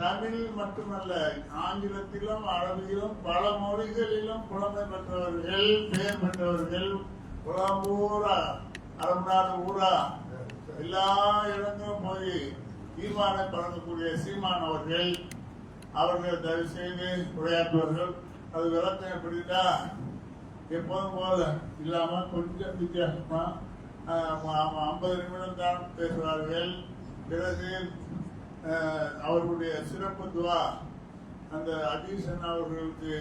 தமிழ் மட்டுமல்ல, ஆங்கிலத்திலும் அரபியிலும் பல மொழிகளிலும் புலமை பெற்றவர்கள், பெயர் பெற்றவர்கள், உலகூரா அரபு ஊரா எல்லா இடங்களும் போய் ஈமானை பழங்கக்கூடிய சீமான் அவர்கள் தயவு செய்து உரையாற்றுவார்கள். அது விளக்கம் எப்படின்னா, எப்போதும் போல இல்லாம கொஞ்சம் வித்தியாசமா 50 நிமிடம் தான் பேசுவார்கள். பிறகு அவர்களுடைய சிறப்பு துவா, அந்த அதீசன் அவர்களுக்கு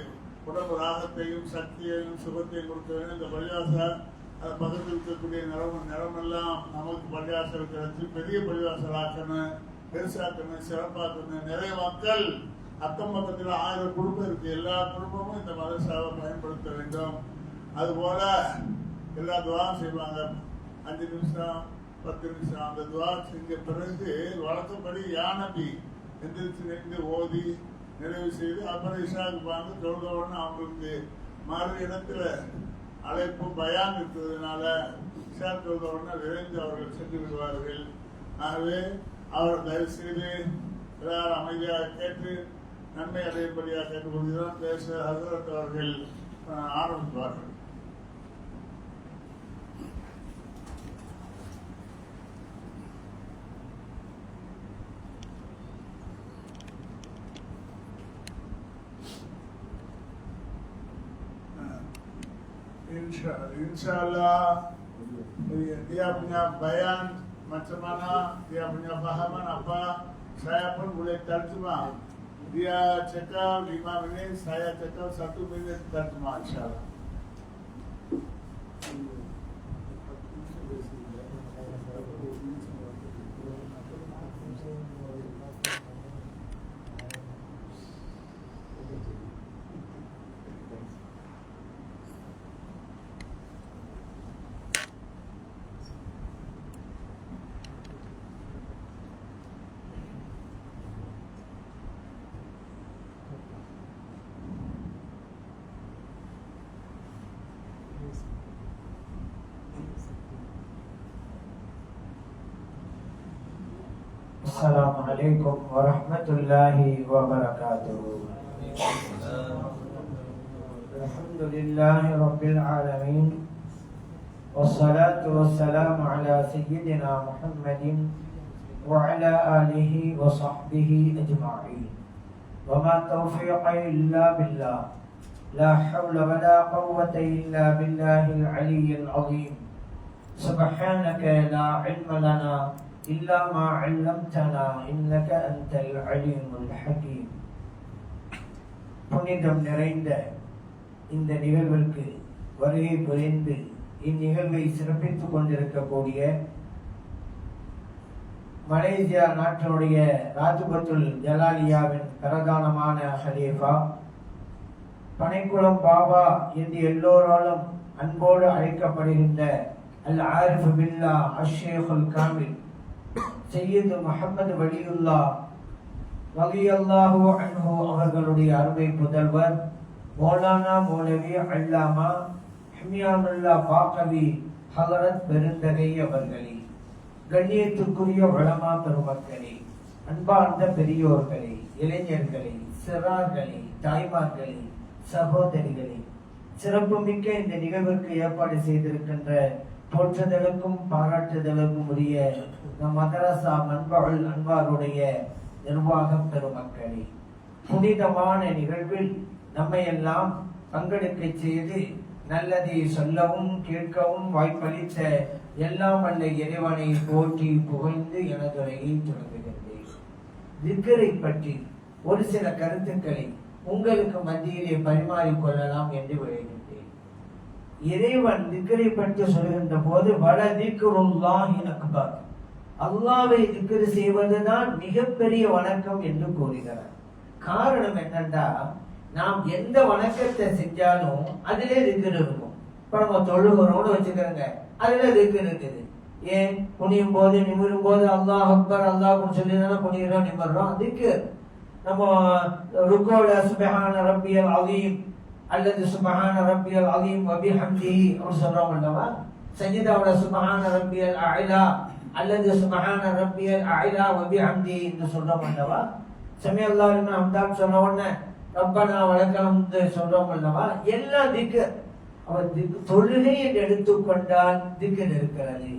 உடம்பு ராகத்தையும் சக்தியையும் சுகத்தையும் கொடுக்க வேண்டும். இந்த பள்ளிவாசல் அதை பக்கத்தில் இருக்கக்கூடிய நிலமெல்லாம் நமக்கு பள்ளிவாசல் கிடைச்சி பெரிய பள்ளிவாசல் ஆக்கணும், பெருசாக்கணும், சிறப்பாக்கணும். நிறைய மக்கள் அக்கம் பக்கத்தில் 1000 குடும்பம் இருக்கு. எல்லா குடும்பமும் இந்த மதரசாவை பயன்படுத்த வேண்டும். அதுபோல எல்லா துவாவும் செய்வாங்க. 5 நிமிஷம் 10 நிமிஷம் அந்த துவா செஞ்ச பிறகு வழக்கப்படி யானபி எந்திரிச்சு நின்று ஓதி நிறைவு செய்து அப்புறம் இஷாவுக்கு வாங்க தொழுதோன்னு அவங்களுக்கு மறு இடத்துல அழைப்பு பயான் இருக்கிறதுனால இஷா தொழுதோன்னு விரைந்து அவர்கள் சென்று விடுவார்கள். ஆகவே அவர் தயவு செய்து எல்லாரும் அமைதியாக கேட்டு நன்மை அடையபடியாக கேட்டுக்கொள்கிறோம். பேச ஹசரத் அவர்கள் ஆரம்பிப்பார்கள். Insyaallah dia punya bayan macam mana, dia punya pahaman apa, saya pun boleh terjemah. Dia cakap 5 minit, saya cakap 1 minit terjemah insyaallah. Assalamualaikum warahmatullahi wabarakatuh. Alhamdulillahi rabbil alamin. Wassalatu wassalamu ala sayyidina Muhammadin wa ala alihi wa sahbihi ajma'in. Wa ma tawfiqi illa billah. La hawla wa la quwwata illa billahil aliyyil azim. Subhanaka la ilma lana إلا ما علمتنا إنك أنت العليم الحكيم. புனிதம் நிறைந்த இந்த நிகழ்விற்கு வருகை புரிந்து இந்நிகழ்வை சிறப்பித்துக் கொண்டிருக்கக்கூடிய Malaysia நாட்டினுடைய ராஜபத்துல் ஜலாலியாவின் பிரதானமான ஹலீஃபா, பனைக்குளம் பாபா என்று எல்லோராலும் அன்போடு அழைக்கப்படுகின்ற அல் ஆரிஃப் பில்லா அஷ்ஷேகுல் காமில் சையது முஹம்மது வலியுல்லா ரலியல்லாஹு அன்ஹு அவர்களுடைய அருமை புதல்வர் மௌலானா மௌலவி அல்லாமா ஹிமியானுல்லா பாக்கவி ஹலரத் பெருந்தகை அவர்களே, கண்ணியத்துக்குரிய உலமா பெருமக்களே, அன்பார்ந்த பெரியோர்களே, இளைஞர்களே, சிறார்களே, தாய்மார்களே, சகோதரிகளே, சிறப்புமிக்க இந்த நிகழ்வுக்கு ஏற்பாடு செய்திருக்கின்ற போற்றுதலுக்கும் பாராட்டுதலுக்கும் உரிய நம் மதரசா மன்பால் அன்பாருடைய நிர்வாக பெருமக்களே, புனிதமான நிகழ்வில் நம்மை எல்லாம் பங்கெடுக்க செய்து நல்லதை சொல்லவும் கேட்கவும் வாய்ப்பளித்த எல்லாம் வல்ல இறைவனை போற்றி புகழ்ந்து எனதுரையை தொடங்குகின்றேன். திக்ரை பற்றி ஒரு சில கருத்துக்களை உங்களுக்கு மத்தியிலே பரிமாறிக்கொள்ளலாம் என்று விளைகின்றேன். இறைவன் திக்ரை பற்றி சொல்கின்ற போது வல திக்ருல்லாஹி அக்பர், அல்லாஹ்வை திக்ர் செய்வதுதான் மிகப்பெரிய வணக்கம் என்று கூறுகிறார். காரணம் என்னன்னா, நாம் எந்த வணக்கத்தை செஞ்சாலும் அதிலே திக்ர் இருக்கும். இப்ப நம்ம தொழுகிறோம்னு வச்சுக்கிறோங்க, அதுல திக்ர் இருக்குது. ஏன் குனியும் போது நிமிரும் போது அல்லாஹ் அக்பர் அல்லாஹ்னு சொல்லி தானே குனிகிறோம் நிமிர்றோம். திக்ர் நம்ம ருக்கோல சுப்ஹான ரப்பியல் அலீம் அல்லது சுப்ஹான ரப்பியல் அலீம் வ பிஹம்திஹி அப்படி சொல்றோம் அல்லவா. சஜிதாவுல சுப்ஹான ரப்பியல் அஅலா அல்லது சுப்ஹான ரப்பியல் அஅலா வ பிஹம்திஹி என்று சொல்றோம் அல்லவா. சமி அல்லாஹ் லிமன் ஹம்தான் சொன்ன உடனே ரப்பனா வலக்கல் ஹம்து சொல்றோம் அல்லவா, எல்லாம் திக்ர். அவர் தொழுகை என்று எடுத்துக்கொண்டால் திக்ர் இருக்கிறது.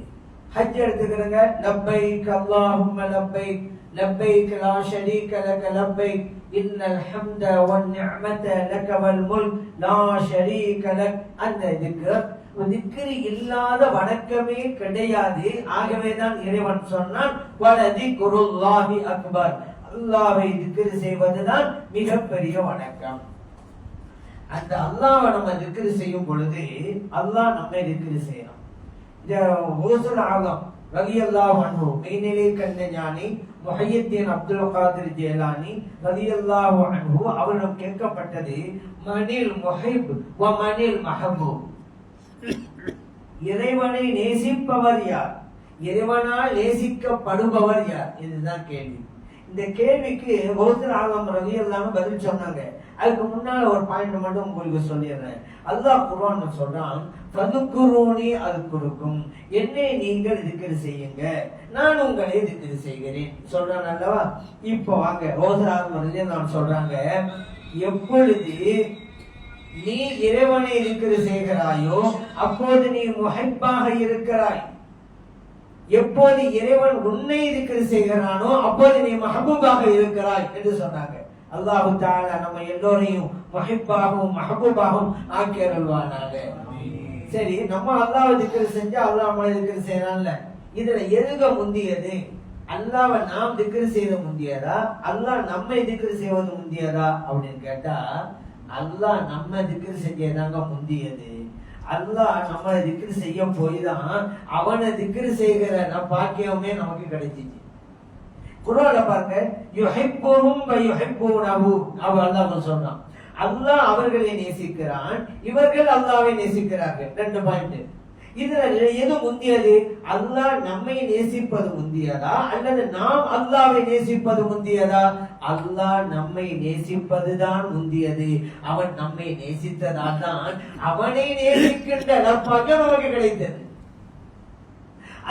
ஹஜ் எடுத்துக்கிறங்க, லப்பைக் அல்லாஹும்ம லப்பைக் லப்பைக் லா ஷரீக லக லப்பைக் இன்னல் ஹம்த வன் நிஅமத லக வல் முல்க் லா ஷரீக லக். அந்த திக்ர் இல்லாத வணக்கமே கிடையாது. ஆகவேதான் இறைவன் சொன்னான் வலதிக்ருல்லாஹி அக்பர், அல்லாஹ்வை திக்ர் செய்வதுதான் மிகப்பெரிய வணக்கம். அந்த அல்லாஹ்வை நம்ம திக்ர் செய்யும் பொழுது அல்லாஹ் நம்மை திக்ர் செய்யணும். இந்த ஹுசூல் ஆலம் ரலியல்லாஹு அன்ஹு மெய்நிலை கண்ட ஞானி முஹய்யித்தீன் அப்துல் காதிர் ஜீலானி ரலியல்லாஹு அன்ஹு அவரிடம் கேட்கப்பட்டது, மனில் முஹிப் வ மனில் மஹபூப், இறைவனை நேசிப்பவர் யார், இறைவனால் நேசிக்கப்படுபவர் யார்? இதுதான் கேள்வி. இந்த கேள்விக்கு ஹுசூல் ஆலம் ரலியல்லாஹு பதில் சொன்னாங்க. அதுக்கு முன்னால ஒரு பாயிண்ட் மட்டும் உங்களுக்கு சொல்லிடுறேன். அல்லாஹ் குர்ஆன்ல சொல்றான், ஃபதுக்குரூனி அஸ்குருக்கும், என்னை நீங்கள் திக்ர் செய்யுங்க, நான் உங்களை திக்ர் செய்கிறேன் சொல்றான் அல்லவா. இப்போ வாங்க ஹுசூல் சொல்றாங்க, எப்பொழுது நீ இறைவனை திக்ர் செய்கிறாயோ அப்போது நீ முஹிப்பாக இருக்கிறாய். எப்போது இறைவன் உன்னை திக்ர் செய்கிறானோ அப்போது நீ மஹபூபாக இருக்கிறாய் என்று சொன்னாங்க. அல்லாஹ் தஆலா நம்ம எல்லோரையும் முஹிப்பாகவும் மஹபூபாகவும் ஆக்கி அருள்வானாக. சரி, நம்ம அல்லாஹ்வை திக்ர் செஞ்சா அல்லாஹ் நம்மளை திக்ர் செய்யறான்ல, இதுல எதுக முந்தியது? அல்லாஹ்வை நாம் திக்ர் செய்த முந்தியதா, அல்லாஹ் நம்மை திக்ர் செய்வது முந்தியதா அப்படின்னு கேட்டா, அல்லாஹ் நம்ம திக்ர் செஞ்சதாங்க முந்தியது. அல்லாஹ் நம்மளை திக்ர் செய்ய போய் தான் அவனை திக்ர் செய்கிற பாக்கியமே நமக்கு கிடைச்சிச்சு. குர்ஆன்ல பாருங்க, யுஹிப்புஹும் வ யுஹிப்புனஹு, அல்லாஹ் சொல்றான் அல்லாஹ் அவர்களை நேசிக்கிறான், இவர்கள் அல்லாஹ்வை நேசிக்கிறார்கள். 2 பாயிண்ட். இதுல எது முந்தியது? அல்லாஹ் நம்மை நேசிப்பது முந்தியதா அல்லது நாம் அல்லாஹ்வை நேசிப்பது முந்தியதா? அல்லாஹ் நம்மை நேசிப்பதுதான் முந்தியது. அவன் நம்மை நேசித்ததால் தான் அவனை நேசிக்கின்ற நற்பாக்கியம் நமக்கு கிடைத்தது.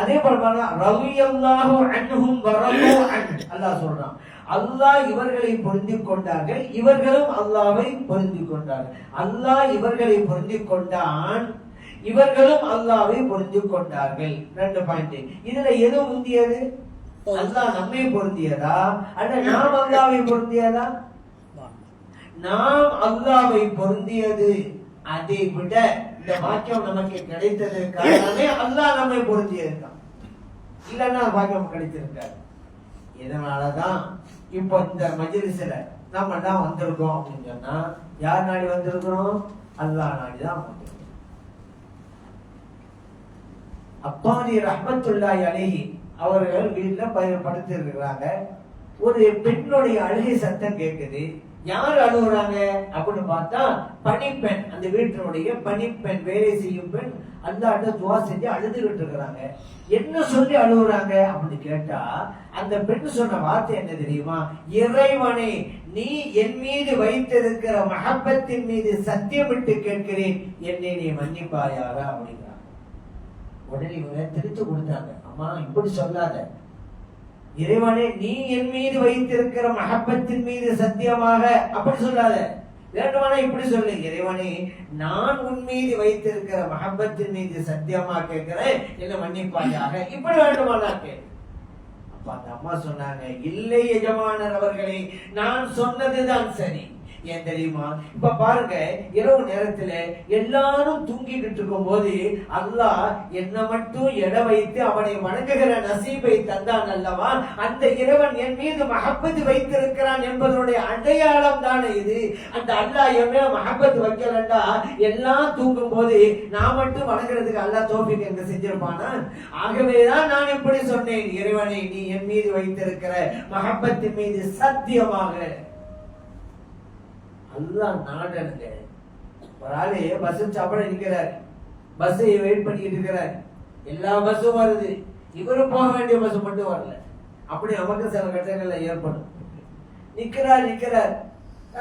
அதே போல ரலியல்லாஹு அன்ஹும் வ ரது அன், அல்லாஹ் சொல்றான் அல்லாஹ் இவர்களை பொருந்திக் கொண்டார்கள், இவர்களும் அல்லாஹ்வை பொருந்திக் கொண்டார்கள். அல்லாஹ் இவர்களை பொருந்திக் கொண்டான், இவர்களும் அல்லாஹ்வை பொருந்திக் கொண்டார்கள். 2 பாயிண்ட். இதுல எது முந்தியது? அல்லாஹ் நம்மை பொருந்தியதா அல்ல நாம் அல்லாஹ்வை பொருந்தியதா? நாம் அல்லாஹ்வை பொருந்தியது. அதை விட இந்த வாக்கியம் நமக்கு கிடைத்தது காரணமே அல்லாஹ் நம்மை பொருந்தியதுதான், இல்லன்னா வாக்கியம் கிடைத்திருக்காது. இதனாலதான் இப்போ இந்த மஜ்லிஸ்ல நம்ம தான் வந்திருக்கோம் அப்படின்னு சொன்னா, யார் நாடி வந்திருக்கிறோம்? அல்லாஹ் நாடிதான் வந்திருக்கோம். அப்பாரி ரஹ்மத்துல்லாஹி அலைஹி அவர்கள் வீட்டுல படுத்து இருக்கிறாங்க. ஒரு பெண்ணுடைய அழுகை சத்தம் கேட்குது. யார் அழுகுறாங்க அப்படின்னு பார்த்தா பணிப்பெண், அந்த வீட்டினுடைய பணிப்பெண், வேலை செய்யும் பெண் அல்லாஹ்ட்ட துஆ செஞ்சு அழுதுகிட்டு இருக்கிறாங்க. என்ன சொல்லி அழுகுறாங்க அப்படின்னு கேட்டா, அந்த பெண் சொன்ன வார்த்தை என்ன தெரியுமா? இறைவனே, நீ என் மீது வைத்திருக்கிற மஹப்பத்தின் மீது சத்தியமிட்டு கேட்கிறேன், என்னை நீ மன்னிப்பாயாக அப்படிங்கிறாங்க. உடனே இவங்க திருத்து கொடுத்தாங்க, அம்மா இப்படி சொல்லாத, இறைவனே நீ என் மீது வைத்திருக்கிற மஹப்பத்தின் மீது சத்தியமாக அப்படி சொல்லாத, வேண்டுமானா இப்படி சொல்லு, இறைவனே நான் உன் மீது வைத்திருக்கிற மஹப்பத்தின் மீது சத்தியமா கேட்கிறேன், என்ன மன்னிப்பாயாக, இப்படி வேண்டுமானா கேள். அப்ப அந்த அம்மா சொன்னாங்க, இல்லை எஜமானர் அவர்களே, நான் சொன்னதுதான் சரி. ஏன் தெரியுமா? இப்ப பாருங்க, இரவு நேரத்துல எல்லாரும் தூங்கிட்டு இருக்கும் போது அல்லாஹ் என்ன மட்டும் எட வைத்து அவனை வணங்குகிற நசீபை தந்தான் அல்லவா. அந்த இறைவன் என் மீது மஹப்பத் வைத்திருக்கிறான் என்பதனுடைய அடையாளம் தானே இது. அந்த அல்லாஹ் என் மேல மஹப்பத் வைக்கலண்டா எல்லாம் தூங்கும் போது நான் மட்டும் வணங்குறதுக்கு அல்லாஹ் தௌஃபீக் எனக்கு செஞ்சிருப்பானா? ஆகவேதான் நான் இப்படி சொன்னேன், இறைவனை நீ என் மீது வைத்திருக்கிற மஹப்பத்தின் மீது சத்தியமாக. அல்லாஹ் நாடனுங்க. ஒரு ஆளு பஸ் சாப்பிட நிக்கிறார், பஸ் வெயிட் பண்ணிட்டு இருக்கிறார், எல்லா பஸ்ஸும் வருது, இவரு போக வேண்டிய பஸ் மட்டும் வரல. அப்படி நமக்கு சில கட்டங்கள்ல ஏற்படும். நிக்கிறார்.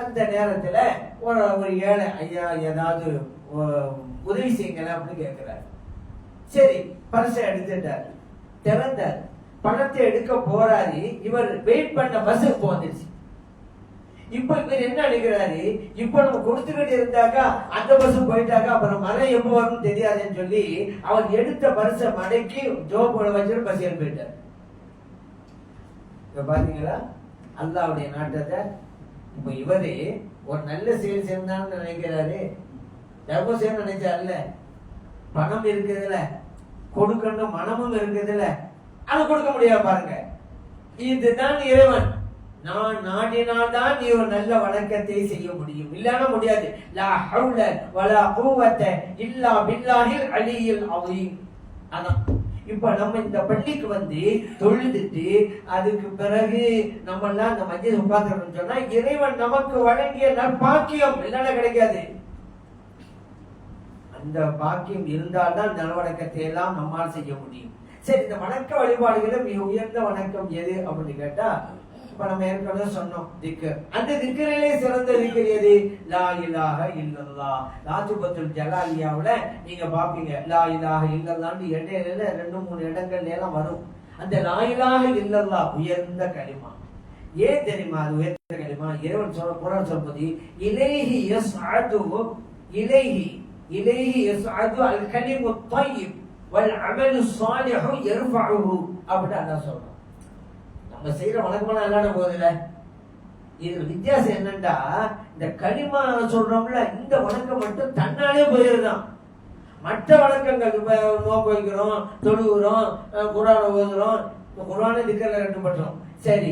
அந்த நேரத்துல ஒரு ஏழை, ஐயா ஏதாவது உதவி செய்யுங்களேன் அப்படின்னு கேட்கிறார். சரி, பர்ஸை எடுத்துட்டார், திறந்தார், பணத்தை எடுக்க போறாரு. இவர் வெயிட் பண்ண பஸ் வந்துருச்சு. இப்ப இவர் என்ன நினைக்கிறாரு, இப்ப நம்ம கொடுத்துக்கிட்டு இருந்தாக்கா அந்த பஸ் போயிட்டாக்கா அப்புறம் மழை எப்போ வரும்னு தெரியாதுன்னு சொல்லி அவர் எடுத்த பரிசை மடக்கி ஜோப்புல வச்சுட்டு பஸ் ஏறி போயிட்டார். இப்ப பாத்தீங்களா அல்லாவுடைய நாட்டத்தை. இப்ப இவரு ஒரு நல்ல செயல் செய்யணும்னு நினைக்கிறாரு, தர்மம் செய்யணும்னு நினைச்சாருல்ல, பணம் இருக்குதுல, கொடுக்கணும் மனமும் இருக்குதுல, அது கொடுக்க முடியாது பாருங்க. இதுதான் இறைவன். நான் நாடினால்தான் நீ ஒரு நல்ல வணக்கத்தை செய்ய முடியும், இல்லன்னா முடியாது. லா ஹவுல வலா குவத்த இல்லா பில்லாஹில் அலியில் அஸீம். அதான் இப்ப நம்ம இந்த பள்ளிக்கு வந்து தொழுதுட்டு அதுக்கு பிறகு நம்ம எல்லாம் இந்த மஸ்ஜித் உட்கார்ந்து சொன்னா இறைவன் நமக்கு வழங்கிய நற்பாக்கியம் இல்லைன்னா கிடைக்காது. அந்த பாக்கியம் இருந்தால்தான் நல்வணக்கத்தை எல்லாம் நம்மால் செய்ய முடியும். சரி, இந்த வணக்க வழிபாடுகளை மிக உயர்ந்த வணக்கம் எது அப்படின்னு கேட்டா, இப்ப நம்ம ஏற்கனவே சொன்னோம் திக்ர். அந்த திக்ரிலே சிறந்த திக்ர் எது? லா இலாஹ இல்லல்லாஹ். லாஜுபத்துல் ஜலாலியாவுல நீங்க பாப்பீங்க லா இலாஹ இல்லல்லாஹ்னு இடையில 2-3 இடங்கள்ல எல்லாம் வரும். அந்த லா இலாஹ இல்லல்லாஹ் உயர்ந்த கலிமா. ஏன் தெரியுமா அது உயர்ந்த கலிமா? இறைவன் சொல்ற குர்ஆன் சொல்வது இலைஹி யஸ்அது இலைஹி யஸ்அது அல் கலிமு த்தய்யிப் வல் அமலு ஸாலிஹு யர்ஃபஉஹு அப்படி அல்லாஹ் சொல்றான். நம்ம செய்யற வணக்கமான அல்லாட போதில்ல. இது வித்தியாசம் என்னன்னா, இந்த கலிமா சொல்றோம்ல, இந்த வணக்கம் மட்டும் தன்னாலே போயிருதான். மற்ற வணக்கங்கள் இப்ப நோன்பு வைக்கிறோம், தொழுகிறோம், குர்ஆன் ஓதுறோம், குர்ஆனை திக்ர்ல ரெண்டு பண்றோம், சரி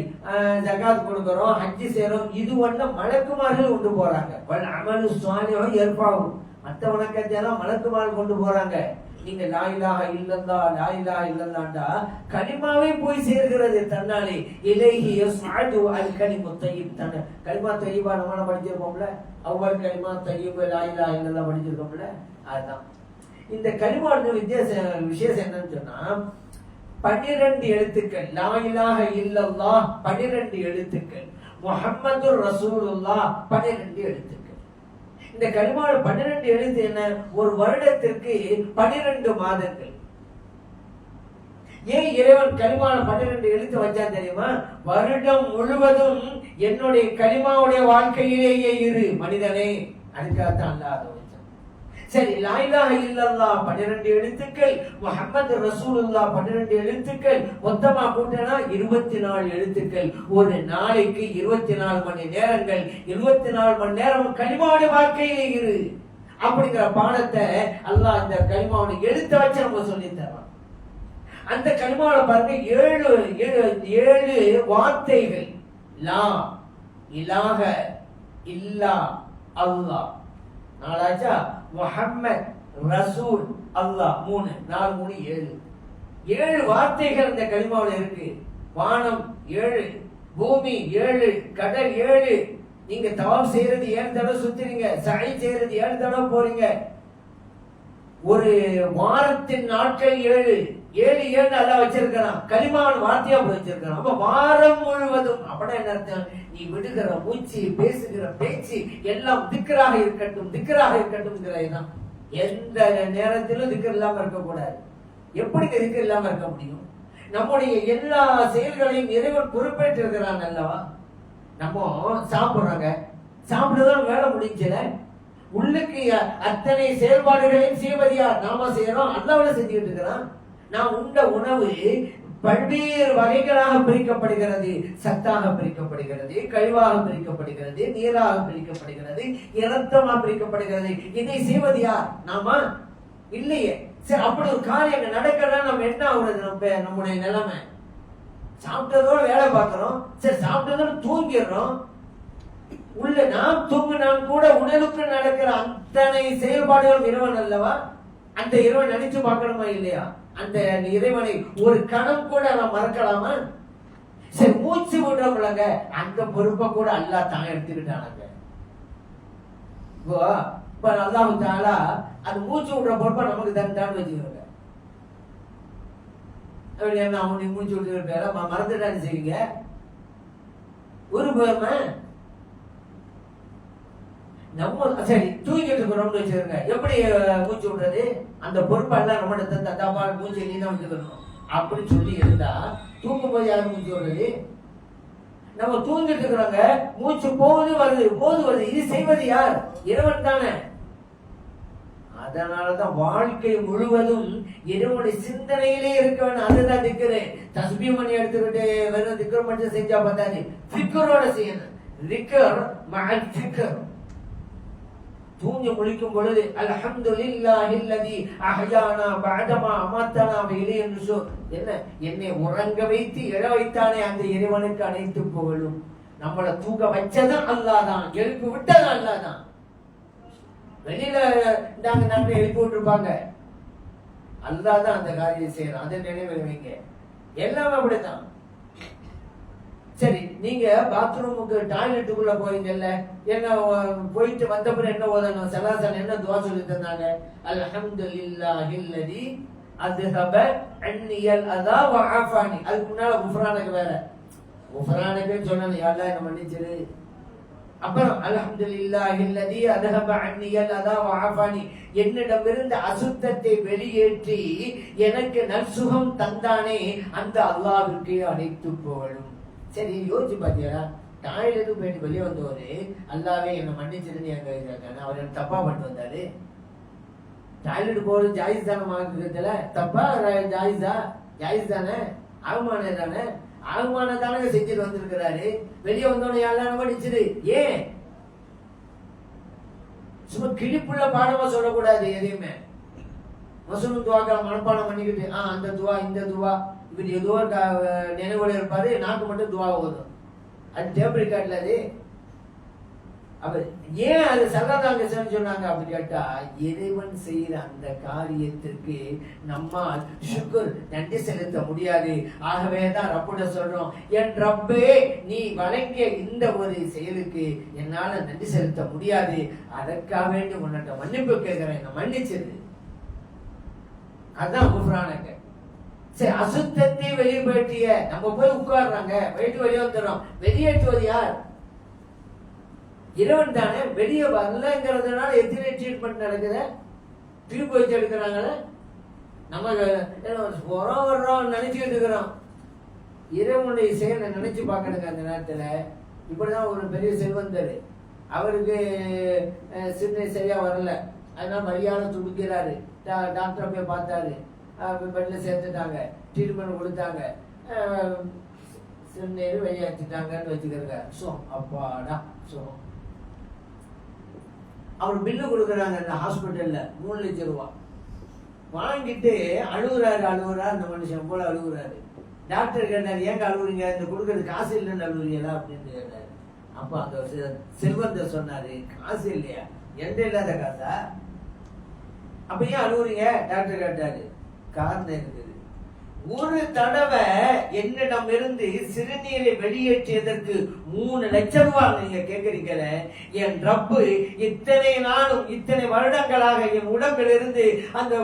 ஜகாத் கொடுக்கிறோம், ஹஜ் செய்றோம், இது ஒண்ணு மலக்குமார்கள் கொண்டு போறாங்க. வல் அமலு ஸாலிஹு யர்ஃபஉஹு. மற்ற வணக்கத்தை எல்லாம் மலக்குமார்கள் கொண்டு போறாங்க. நீங்க லா இலாஹ இல்லல்லாஹ் லா இலாஹ இல்லல்லாஹ்டா கலிமாவே போய் சேர்கிறது தன்னாலே. இலைஹி யஸ்அது அல் கலிமு தய்யிப். தன்ன கலிமா தய்யிபா நம்ம படிச்சிருக்கோம்ல, அவ்வல் கலிமா தய்யிப் லா இலாஹ இல்லல்லாஹ் படிச்சிருக்கோம்ல. அதுதான் இந்த கலிமாவோட விசேஷம் என்னன்னு சொன்னா, 12 எழுத்துக்கள். லா இலாஹ இல்லல்லாஹ் 12 எழுத்துக்கள். முஹம்மதுர் ரசூலுல்லாஹ் 12 எழுத்துக்கள். இந்த கலிமாவோட 12 எழுத்து என்ன? ஒரு வருடத்திற்கு 12 மாதங்கள். ஏன் இறைவன் கலிமாவோட 12 எழுத்து வச்சா தெரியுமா? வருடம் முழுவதும் என்னுடைய கலிமாவுடைய வாழ்க்கையிலேயே இரு மனிதனே, அதுக்காகத்தான் அல்லாஹ் அதை வச்சான். சரி, லா இலாஹ இல்லல்லாஹ் 12 எழுத்துக்கள், முஹம்மது ரசூலுல்லாஹ் 12 எழுத்துக்கள், மொத்தமா கூட்டினா 24 எழுத்துக்கள். ஒரு நாளைக்கு 24 மணி நேரங்கள், 24 மணி நேரம் கலிமாவுடைய வாழ்க்கையிலே இரு அப்படிங்கிற பாடத்தை அல்லாஹ் இந்த கலிமாவுடைய எழுத்த வச்சு நம்ம சொல்லி தரோம். அந்த கலிமாவோட பாருங்க 7 வார்த்தைகள். லா இலாஹ இல்லா அல்லாஹ், நாலாச்சா முஹம்மத் ரசூல் அல்லாஹ் 3 4 3 7 வார்த்தைகள் இந்த கலிமாவுல இருக்கு. வானம் 7, பூமி 7, கடல் 7. நீங்க தவாப் செய்யறது 7 தடவை சுத்துறீங்க, சை செய்யறது 7 தடவை போறீங்க. ஒரு வாரத்தின் நாட்கள் 7 அல்லாஹ் வச்சிருக்கிறான், கலிமாவின் வார்த்தையா வச்சிருக்கிறான். அப்ப வாரம் முழுவதும் அப்படின்னா என்ன அர்த்தம்? நீ விடுகிற மூச்சு, பேசுகிற பேச்சு எல்லாம் திக்ராக இருக்கட்டும், திக்ராக இருக்கட்டும். எந்த நேரத்திலும் திக்ர் இல்லாம இருக்கக்கூடாது. எப்படி திக்ர் இல்லாம இருக்க முடியும்? நம்முடைய எல்லா செயல்களையும் இறைவன் பொறுப்பேற்றிருக்கிறான் அல்லவா. நம்ம சாப்பிடுறாங்க, சாப்பிடுறதும் வேலை முடிஞ்சல. உள்ளுக்கு அத்தனை செயல்பாடுகளையும் செய்வது யார்? நாம செய்யறோம், அல்லாஹ் செஞ்சுக்கிட்டு இருக்கிறான். நான் உண்ட உணவு பல்வேறு வகைகளாக பிரிக்கப்படுகிறது. சத்தாக பிரிக்கப்படுகிறது, கழிவாக பிரிக்கப்படுகிறது, நீராக பிரிக்கப்படுகிறது, இரத்தமா பிரிக்கப்படுகிறது. இதை செய்வது யார்? நாம இல்லையே. சரி, அப்படி ஒரு காரியம் நடக்கிறதா நம்ம என்ன ஆகுறது? நம்முடைய நிலைமை சாப்பிட்டதோட வேலை பார்க்கிறோம், சரி சாப்பிட்டதோட தூங்கிடுறோம். உள்ள நாம் தூங்கினான் கூட உடலுக்கு நடக்கிற அத்தனை செயல்பாடுகள் இறைவன் அல்லவா. அந்த இறைவன் நினைச்சு பார்க்கணுமா இல்லையா? அந்த இறைவனை ஒரு கணம் கூட நம்ம மறக்கலாமா? சரி, மூச்சு விடுறோம்லங்க, அந்த பொறுப்பை கூட அல்லாஹ் தான் எடுத்துக்கிட்டானாங்க. இப்ப அல்லாஹ் தஆலா அந்த மூச்சு விடுற பொறுப்பை நமக்கு தந்தான்னு வச்சுக்கிறோங்க. அவனுக்கு மூச்சு விட்டு மறந்துட்டான்னு செய்வீங்க. ஒரு பேருமா நம்ம சரி தூங்கிட்டு இருக்கிறோம்னு வச்சிருங்க, எப்படி மூச்சு விடுறது? அந்த பொறுப்பெல்லாம் நம்ம தந்தாப்பா மூச்சு நீ தான் வச்சுக்கணும் அப்படின்னு சொல்லி இருந்தா தூங்கும் போது யாரும் மூச்சு விடுறது? நம்ம தூங்கிட்டு இருக்கிறோங்க, மூச்சு போகுது வருது, இது செய்வது யார்? இறைவன் தானே. அதனாலதான் வாழ்க்கை முழுவதும் இறைவனுடைய சிந்தனையிலே இருக்க வேணும். அதுதான் திக்ரு. தஸ்பீஹ் பண்ணி எடுத்துக்கிட்டு வெறும் திக்ர் மட்டும் செஞ்சா பார்த்தாது, ஃபிக்ரோட செய்யணும். திக்ர் மஅல் ஃபிக்ர். தூங்கி முழிக்கும் பொழுது அல்ஹம்துலில்லாஹில்லதி அஹ்யானா பஅதமா அமாத்தனா வ இலைஹி நுஷூர். என்னை உறங்க வைத்து எழ வைத்தானே அந்த இறைவனுக்கு அனைத்து புகழும். நம்மளை தூங்க வச்சதும் அல்லாஹ் தான், எழுப்பி விட்டதும் அல்லாஹ் தான். வெளியில நாங்க எழுப்பி விட்டுருப்பாங்க, அல்லாஹ் தான் அந்த காரியம் செய்யறோம். அதை நினைவில் வைங்க. எல்லாமே அப்படித்தான். சரி, நீங்க பாத்ரூமுக்கு டாய்லெட்டுக்குள்ள போறீங்கல்ல, என்ன போயிட்டு வந்த பிறகு என்ன ஓதணும்? சலாசன் என்ன துவா சொல்லி தந்தாங்க? அல்ஹம்துலில்லாஹில்லதி அத்ஹப அன்னியல் அதா வ ஆஃபானி. அதுக்கு முன்னால குஃப்ரானுக்கு வேற, குஃப்ரானுக்கு சொன்னது யா அல்லாஹ் என்ன மன்னிச்சிரு. அப்புறம் அல்ஹம்துலில்லாஹில்லதி அத்ஹப அன்னியல் அதா வ ஆஃபானி, என்னிடமிருந்த அசுத்தத்தை வெளியேற்றி எனக்கு நற்சுகம் தந்தானே அந்த அல்லாஹ்விற்கு அனைத்து புகழும். சரி, யோசிச்சு பாத்தீங்களா? டாய்லெட்டு போயிட்டு வெளியே வந்தவரு அல்லாவே என்ன மன்னிச்சிருன்னு எங்க அவர் என்ன தப்பா பண்ணிட்டு வந்தாரு? டாய்லெட் போறது ஜாயிஸ் தானே மார்க்கத்துல? தப்பா ஜாயிஸா? ஜாயிஸ் தானே, அவமானம் தானே, அவமானம் தானே செஞ்சுட்டு வந்திருக்கிறாரு. வெளியே வந்தோடனே யாரும் மன்னிச்சிரு. ஏன் சும்மா கிழிப்புள்ள பாடமா சொல்லக்கூடாது எதையுமே. மசூலும் துவாக்களை மனப்பாடம் பண்ணிக்கிட்டு அந்த துவா இந்த துவா இப்படி ஏதோ நினைவோட இருப்பாரு, நாக்கு மட்டும் துவா ஓதும். அது டேப் ரெக்கார்ட்ல அது. அப்ப ஏன் அது சல்லாதாங்க சொன்னாங்க அப்படி கேட்டா, இறைவன் செய்யற அந்த காரியத்திற்கு நம்மால் ஷுக்ர் நன்றி செலுத்த முடியாது. ஆகவேதான் ரப்புட சொல்றோம், என் ரப்பே நீ வழங்கிய இந்த ஒரு செயலுக்கு என்னால நன்றி செலுத்த முடியாது, அதற்காக வேண்டி உன்னிட்ட மன்னிப்பு கேட்கிறேன், என்ன மன்னிச்சிரு. அதான் குஃப்ரானுக்கு. சரி, அசுத்தத்தை வெளியேற்றிய நம்ம போய் உட்கார்றாங்க, போயிட்டு வெளியே வந்துடுறோம். வெளியேற்றுவது யார்? இறைவன் தானே. வெளியே வரலங்கிறதுனால எத்தனை ட்ரீட்மெண்ட் நடக்குது? டியூப் வச்சு எடுக்கிறாங்களே. நம்ம வர்றோம் நினைச்சுக்கிட்டு இருக்கிறோம். இறைவனுடைய செயலை நினைச்சு பார்க்கணுங்க. அந்த நேரத்துல இப்படிதான் ஒரு பெரிய செல்வந்தர், அவருக்கு சின்ன சரியா வரல, அதனால மரியாதை துடிக்கிறாரு. டாக்டரை போய் பார்த்தாரு, பெட்ல சேர்த்துட்டாங்க, ட்ரீட்மெண்ட் கொடுத்தாங்க, சிறுநீர் வெளியாச்சுட்டாங்கன்னு வச்சுக்கிறங்க. அப்பாடா சுகம். அவர் பில்லு கொடுக்குறாங்க அந்த ஹாஸ்பிட்டல்ல 3 லட்சம் ரூபாய் வாங்கிட்டு அழுகுறாரு. அந்த மனுஷன் போல அழுகுறாரு. டாக்டர் கேட்டாரு, ஏங்க அழுகுறீங்க? இந்த கொடுக்கறது காசு இல்லைன்னு அழுகுறீங்களா அப்படின்னு கேட்டாரு. அப்ப அந்த செல்வந்தர் சொன்னாரு, காசு இல்லையா? எந்த இல்லாத காசா? அப்ப ஏன் அழுகுறீங்க? டாக்டர் கேட்டாரு. காரணம் இருக்குது, ஒரு தடவை என்னிடம் இருந்து சிறுநீரை வெளியேற்றியதற்கு 3 லட்சம் ரூபாய் நீங்க கேட்கறீங்கள. என் ரப்பு இத்தனை நாளும் இத்தனை வருடங்களாக என் உடம்பில் இருந்து அந்த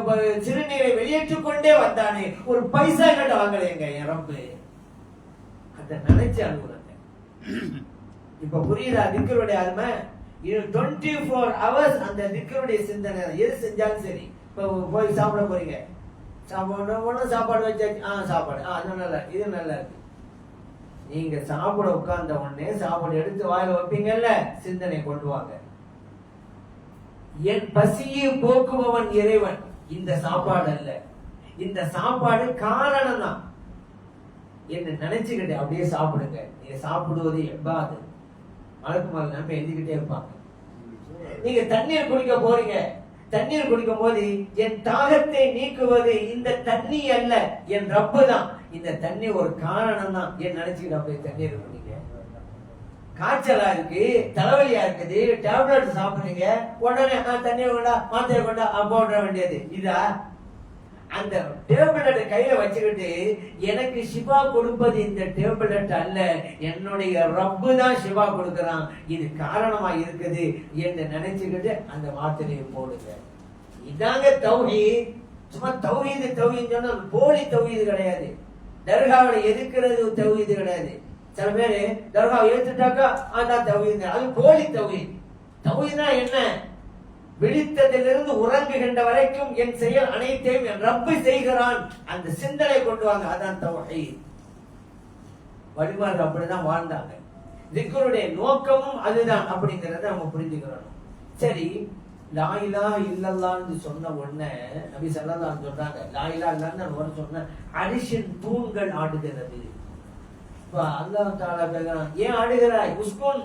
சிறுநீரை வெளியேற்றிக் கொண்டே வந்தானே, ஒரு பைசா கிட்ட வாங்கலைங்க என் ரப்பு. அதை நினைச்சு அனுப்புறாங்க. இப்ப புரியுதா திக்ருடைய அருமை? 24 hours அந்த திக்ருடைய சிந்தனை. எது செஞ்சாலும் சரி, இப்ப போய் சாப்பிட போறீங்க, சாப்பாடு வச்சாச்சு, சாப்பாடு அது நல்லா இருக்கு, இது நல்லா இருக்கு. நீங்க சாப்பிட உட்கார்ந்த உடனே சாப்பாடு எடுத்து வாயில வைப்பீங்கல்ல, சிந்தனை கொண்டு வாங்க. என் பசியை போக்குபவன் இறைவன், இந்த சாப்பாடு அல்ல. இந்த சாப்பாடு காரணம் தான் என்ன நினைச்சுக்கிட்டு அப்படியே சாப்பிடுங்க. நீங்க சாப்பிடுவது எப்பாது மலக்குமார் நம்ம எழுதிக்கிட்டே இருப்பாங்க. நீங்க தண்ணீர் குடிக்க போறீங்க, தண்ணீர் குடிக்கும் போது என் தாகத்தை நீக்குவது இந்த தண்ணி அல்ல, என் ரப்பு தான். இந்த தண்ணி ஒரு காரணம் தான். என் நினைச்சுக்கிட்டு அப்படியே தண்ணீர் குடிங்க. காய்ச்சலா இருக்கு, தலைவலியா இருக்குது, டேப்லெட் சாப்பிடுறீங்க, உடனே தண்ணீர் கொண்டா, மாத்திரை கொண்டா போட வேண்டியது இதா? அந்த டேப்லெட் கையில வச்சுக்கிட்டு எனக்கு சிவா கொடுப்பது இந்த டேப்லெட் அல்ல, என்னுடைய ரப்பு தான் சிவா கொடுக்கிறான், இது காரணமா இருக்குது என்று நினைச்சுக்கிட்டு அந்த மாத்திரையை போடுங்க. இதாங்க தௌஹீத். சும்மா தௌஹீது சொன்னா போலி தௌஹீது கிடையாது. தர்காவை எதிர்க்கிறது தௌஹீது கிடையாது. சில பேரு தர்காவை ஏத்துட்டாக்கா அதான் தௌஹீது, அது போலி தௌஹீத். தௌஹீத்னா என்ன? விழித்ததிலிருந்து உறங்குகின்ற வரைக்கும் என் செயல் அனைத்தையும் என் ரப்பு செய்கிறான், அந்த சிந்தனை கொண்டு வாங்க. அதான் தௌஹீத். வழிபாடு அப்படிதான் வாழ்ந்தாங்க. திக்ருடைய நோக்கமும் அதுதான் அப்படிங்கறத நம்ம புரிஞ்சுக்கிறோம். சரி, லா இலாஹ இல்லல்லாஹ்னு சொன்ன உடனே நபி ஸல்லல்லாஹு அலைஹி சொல்றாங்க, லா இலாஹ இல்லல்லாஹ்னு சொன்ன அரிசின் தூண்கள் ஆடுகிறது. இப்ப அல்லாஹ் தஆலா கேக்குறான், ஏன் ஆடுகிறாய்? உஸ்குன்,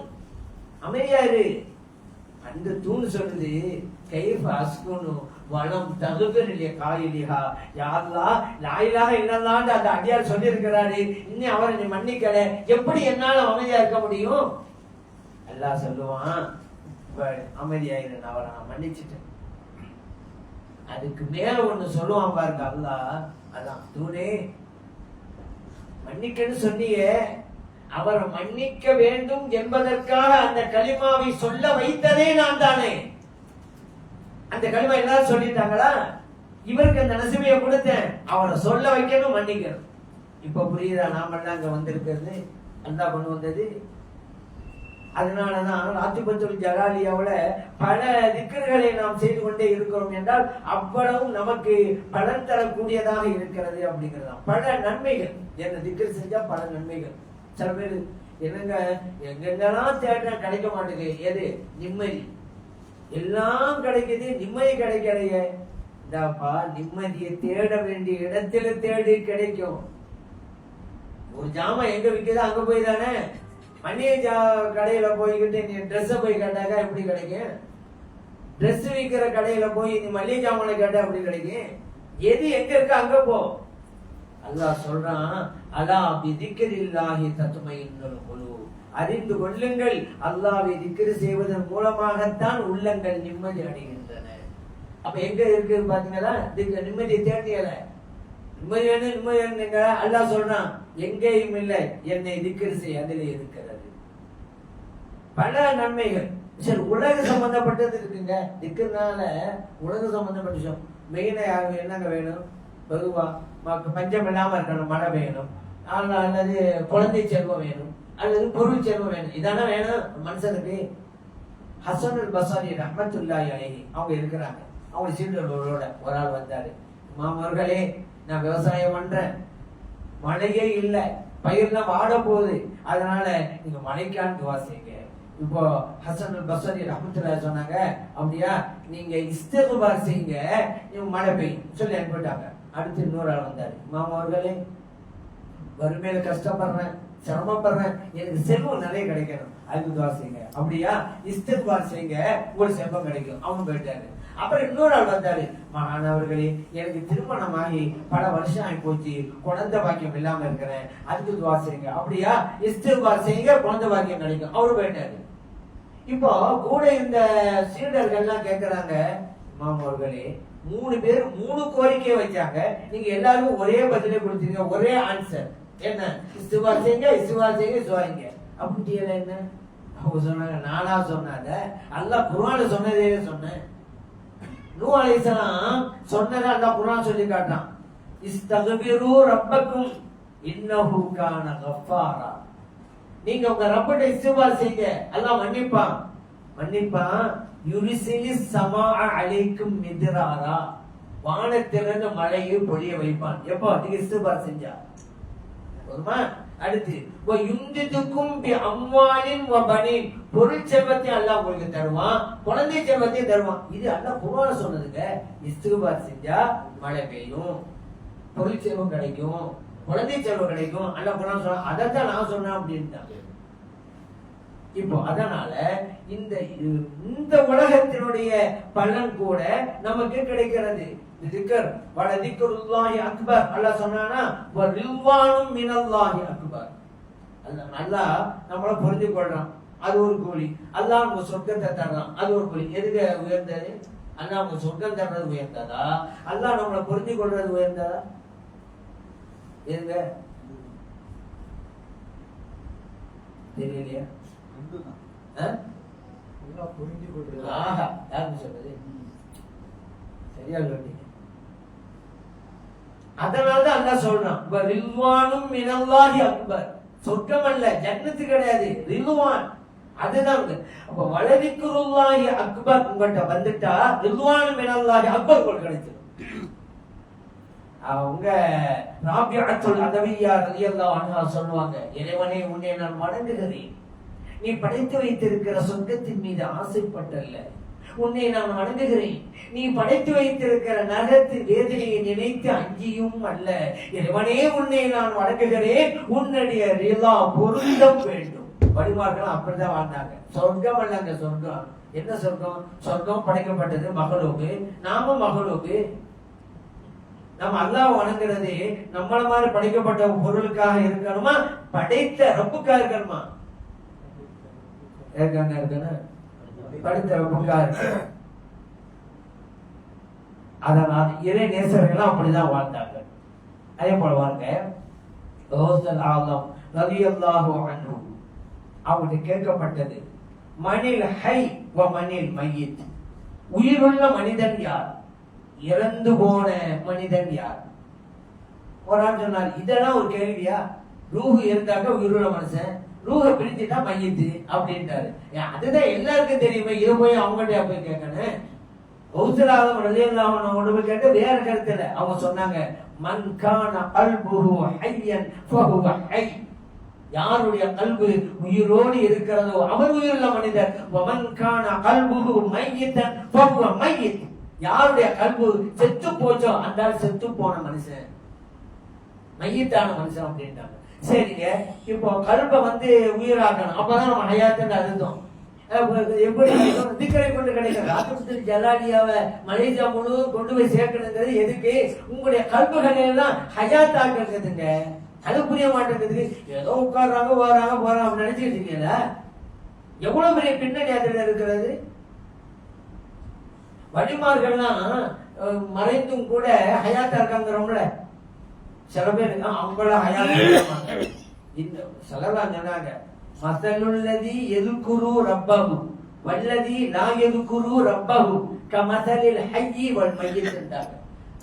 அமைதியா இரு. அந்த தூண் சொல்லுது, கைஃப அஸ்குனு வலம் தகுதலிய காயிலிஹா, யா அல்லாஹ் லா இலாஹ இல்லல்லாஹ்னு அந்த அடியார் சொல்லி இருக்கிறாரு, இன்னும் அவரை நீ மன்னிக்கல, எப்படி என்னால அமைதியா இருக்க முடியும்? அல்லாஹ் சொல்லுவான், அமைதியாயிரு, நான் அவரை நான் மன்னிச்சுட்டேன். அதுக்கு மேல ஒண்ணு சொல்லுவான் பாருங்க அல்லாஹ், அதான் தூணே மன்னிக்கன்னு சொன்னீங்க, அவரை மன்னிக்க வேண்டும் என்பதற்காக அந்த கலிமாவை சொல்ல வைத்ததே நான் தானே. அந்த கலிமா எல்லாரும் சொல்லிட்டாங்களா? இவருக்கு அந்த நசிமையை கொடுத்தேன், அவரை சொல்ல வைக்கணும், மன்னிக்கணும். இப்ப புரியுதா நாம எல்லாம் அங்க வந்திருக்கிறது? அல்லாஹ் கொண்டு வந்தது. அதனாலதான் ராத்திபத்துல் ஜலாலியாவுல பல திக்ர்களை நாம் செய்து கொண்டே இருக்கிறோம் என்றால் அவ்வளவு நமக்கு பலன் தரக்கூடியதாக இருக்கிறது அப்படிங்கிறது. பல நன்மைகள், என்ன திக்ர் செஞ்சா பல நன்மைகள். சில பேர் என்னங்க எங்கெங்கெல்லாம் தேட கிடைக்க மாட்டேங்குது, எது நிம்மதி எல்லாம் கிடைக்குது, நிம்மதி கிடைக்கலையே. இந்தாப்பா, நிம்மதியை தேட வேண்டிய இடத்துல தேடி கிடைக்கும். ஒரு ஜாமான் எங்க விற்குதோ அங்க போய் தானே. மளிகை கடையில போய்கிட்டு நீ ட்ரெஸ் போய் கேட்டாக்கா எப்படி கிடைக்கும்? ட்ரெஸ் விற்கிற கடையில போய் நீ மளிகை ஜாமான கேட்டா எப்படி கிடைக்கும்? எது எங்க இருக்கு அங்க போ. அல்லாஹ் சொல்றான், அலா பிதிக்ரில்லாஹி தத்மையின்னுல் குலூப், அறிந்து கொள்ளுங்கள், அல்லாஹ்வை திக்ர் செய்வதன் மூலமாகத்தான் உள்ளங்கள் நிம்மதி அடைகின்றன. அப்ப எங்க இருக்கு பாத்தீங்களா? நிம்மதி தேடியல, நிம்மதி வேணும், நிம்மதி வேணுங்க. அல்லாஹ் சொல்றான், எங்கேயும் இல்லை, என்னை திக்ர் செய், அதிலே இருக்கிறது. பல நன்மைகள். சரி, உலக சம்பந்தப்பட்டது இருக்குங்க. திக்ர்னால உலக சம்பந்தப்பட்ட விஷயம். மெயினா யாருக்கு என்னங்க வேணும்? பொதுவா பஞ்சம் இல்லாம இருக்கணும், மழை வேணும், அல்லது குழந்தை செல்வம் வேணும், அல்லது பொருள் செல்வம் வேணும். இதான வேணும் மனுஷனுக்கு. ஹசனுல் பஸரி ரஹ்மத்துல்லாஹி அலைஹி அவங்க இருக்கிறாங்க. அவங்க சீடர்களோட ஒரு ஆள் வந்தாரு, மாமர்களே நான் விவசாயம் பண்றேன், மழையே இல்லை, பயிர்லாம் வாட போகுது, அதனால நீங்க மழைக்கான்னு துவா செய்யுங்க. இப்போ ஹசனுல் பஸரி ரஹ்மத்துல்லாஹி சொன்னாங்க, அப்படியா நீங்க இஸ்திக்பார் செய்யுங்க, நீங்க மழை பெய்யும் சொல்லி அனுப்பிட்டாங்க. அடுத்து இன்னொரு ஆள் வந்தாரு, மாமர்களே வறுமையில கஷ்டப்படுறேன், சிரமப்படுறேன், எனக்கு செல்வம் நிறைய கிடைக்கணும், அதுக்கு துவா செய்யுங்க. அப்படியா இஸ்திக்பார் செய்யுங்க, உங்களுக்கு செல்வம் கிடைக்கும். அவங்க போயிட்டாரு. அப்புறம் இன்னொரு ஆள் வந்தாரு, மாணவர்களே எனக்கு திருமணம் ஆகி பல வருஷம் ஆகி போச்சு, குழந்தை பாக்கியம் இல்லாம இருக்கிறேன், அதுக்கு துவா செய்யுங்க. அப்படியா இஸ்திக்பார் செய்யுங்க, குழந்தை பாக்கியம் கிடைக்கும். அவரு போயிட்டாரு. இப்போ கூட இந்த சீடர்கள் எல்லாம் கேட்கிறாங்க, மாமர்களே 3 பேர் 3 கோரிக்கையை வச்சாங்க, நீங்க எல்லாரும் ஒரே பதிலே கொடுத்தீங்க, ஒரே ஆன்சர் என்ன? இஸ்திக்பார் செய்யுங்க, இஸ்திக்பார் செய்யுங்க, சுவாங்க. அப்படியெல்லாம் என்ன? அவங்க சொன்னாங்க, நானா சொன்னாத, அல்லாஹ் குர்ஆன்ல சொன்னதே சொன்னேன். நூஹ் அலைஹிஸ்ஸலாம் சொன்னதை அல்லாஹ் குர்ஆன் சொல்லி காட்டான், இஸ்தக்பிரு ரப்பக்கும் இன்னஹு கான கஃபாரா. நீங்க உங்க ரப்பட்ட இஸ்திக்பார் செய்யுங்க, அல்லாஹ் மன்னிப்பான். யுரிசிலிஸ் ஸமாஅ அலைக்கும் மித்ராரா, வானத்திலிருந்து மழையை பொழிய வைப்பான். எப்போ? நீங்க இஸ்திக்பார் செஞ்சா ஒருமா. அடுத்து யும்திதுக்கும் பி அம்வாலின் வ பனீன், பொருள் செல்வத்தை அல்லாஹ் உங்களுக்கு தருவான், குழந்தை செல்வத்தை தருவான். இது அல்லாஹ் குர்ஆன்ல சொன்னதுங்க. இஸ்திக்பார் செஞ்சா மழை பெய்யும், பொருள் செல்வம் கிடைக்கும், குழந்தை செல்வம் கிடைக்கும். அல்லாஹ் குர்ஆன் சொன்னா, அதான் நான் சொன்னேன் அப்படின்ட்டாங்க. இப்போ அதனால இந்த உலகத்தினுடைய பலன் கூட நமக்கு கிடைக்கிறது. திக்ர் வல திக்ருல்லாஹி அக்பர். அல்லாஹ் சொன்னானா வ ரில்வானும் மினல்லாஹி அக்பர். அல்லாஹ் நம்மள புரிஞ்சு கொள்றான், அது ஒரு கூலி. அல்லாஹ் உங்க சொர்க்கத்தை தர்றான், அது ஒரு கூலி. எதுக்கு உயர்ந்தது? அல்லாஹ் உங்க சொர்க்கம் தர்றது உயர்ந்ததா? அல்லாஹ் நம்மள புரிஞ்சு கொள்றது உயர்ந்ததா? எதுங்க தெரியலையா? புரிஞ்சு கொள்றது. யாருன்னு சொல்றது? சரியா சொன்னீங்க. அதனாலதான் அல்லாஹ் சொல்றான், ரில்வானும் மினல்லாஹி அக்பர். சொர்க்கம் அல்ல, ஜன்னத்து கிடையாது, ரில்வான். அதுதான். அப்ப வலதிக்ருல்லாஹி அக்பர் உங்கள்கிட்ட வந்துட்டா ரில்வானும் மினல்லாஹி அக்பர் உங்களுக்கு கிடைச்சிடும். அவங்க ராபிஅத்துல் அதவிய்யா ரலியல்லாஹு அன்ஹா சொல்லுவாங்க, இறைவனே உன்னை நான் வணங்குகிறேன், நீ படைத்து வைத்திருக்கிற சொர்க்கத்தின் மீது ஆசைப்பட்டல்ல, உன்னை நான் வணங்குகிறேன். நீ படைத்து வைத்திருக்கிற நரகத்தின் வேதனையை நினைத்து அஞ்சியும் அல்ல. இறைவனே, உன்னை நான் வணங்குகிறேன், உன்னுடைய ரிலா பொருத்தம் வேண்டும். வழிமார்கள் அப்படிதான் வாழ்ந்தாங்க. சொர்க்கம் அல்லங்க, சொர்க்கம் என்ன சொர்க்கம்? சொர்க்கம் படைக்கப்பட்டது மகளோக்கு, நாம மகளோக்கு. நம்ம அல்லாஹ் வணங்குறது நம்மள மாதிரி படைக்கப்பட்ட பொருளுக்காக இருக்கணுமா, படைத்த ரப்புக்காக இருக்கணுமா? படைத்த ரப்புக்காக இருக்கு. அதனால் இறை நேசர்கள் அப்படிதான் வாழ்ந்தாங்க. அதே போல வாங்க, அவங்களுக்கு கேட்கப்பட்டது, மனில் ஹை வ மனில் மையித், உயிருள்ள மனிதன் யார், இறந்து போன மனிதன் யார்? ஒரு ஆள் சொன்னார், இதெல்லாம் ஒரு கேள்வியா? ரூஹு இருந்தாக்க உயிருள்ள மனுஷன், ரூஹை பிரிச்சுட்டா மையத்து அப்படின்ட்டாரு. அதுதான் எல்லாருக்கும் தெரியுமே, இதை போய் அவங்கள்ட்ட போய் கேட்கணும். கௌசலாதம் ரலியல்லாஹு கேட்ட வேற கருத்து இல்லை. அவங்க சொன்னாங்க, மன் கான கல்புஹு ஹய்யன் ஃபஹுவ ஹய், யாருடைய கல்பு உயிரோடு இருக்கிறதோ அவர் உயிருள்ள மனிதர். வமன் கான கல்புஹு மையித்தன் ஃபஹுவ மையித், யாருடைய கல்பு செத்து போச்சோ அந்த செத்து போன மனுஷன், மையத்தான மனுஷன் அப்படின்ட்டாங்க. சரிங்க, இப்போ கல்பை உயிராக்கணும், அப்பதான் நம்ம ஹயாத்துன்னு அர்த்தம். எப்படி திக்கரை கொண்டு கிடைக்கிறது? ஜலாலியாவை மலேசியா முழுவதும் கொண்டு போய் சேர்க்கணுங்கிறது எதுக்கு? உங்களுடைய கல்புகளை எல்லாம் ஹயாத்தாக்குறதுங்க. அது புரிய மாட்டேங்குது. ஏதோ உட்கார்றாங்க, வராங்க, போறாங்க நினைச்சிட்டு இருக்கீங்களா? எவ்வளவு பெரிய பின்னணி அதுல இருக்கிறது. வழிமார்கள்லாம் மறைந்தும் கூட ஹயாத்தா இருக்காங்கிறவங்கள சில பேர் அவங்கள ஹயாத்தா இந்த செலவாங்க சொன்னாங்க, மசலுல்லதி எதுகுரு ரப்பஹு வல்லதி லா எதுகுரு ரப்பஹு கமசலில் ஹய்யி வல் மையித் என்றாங்க.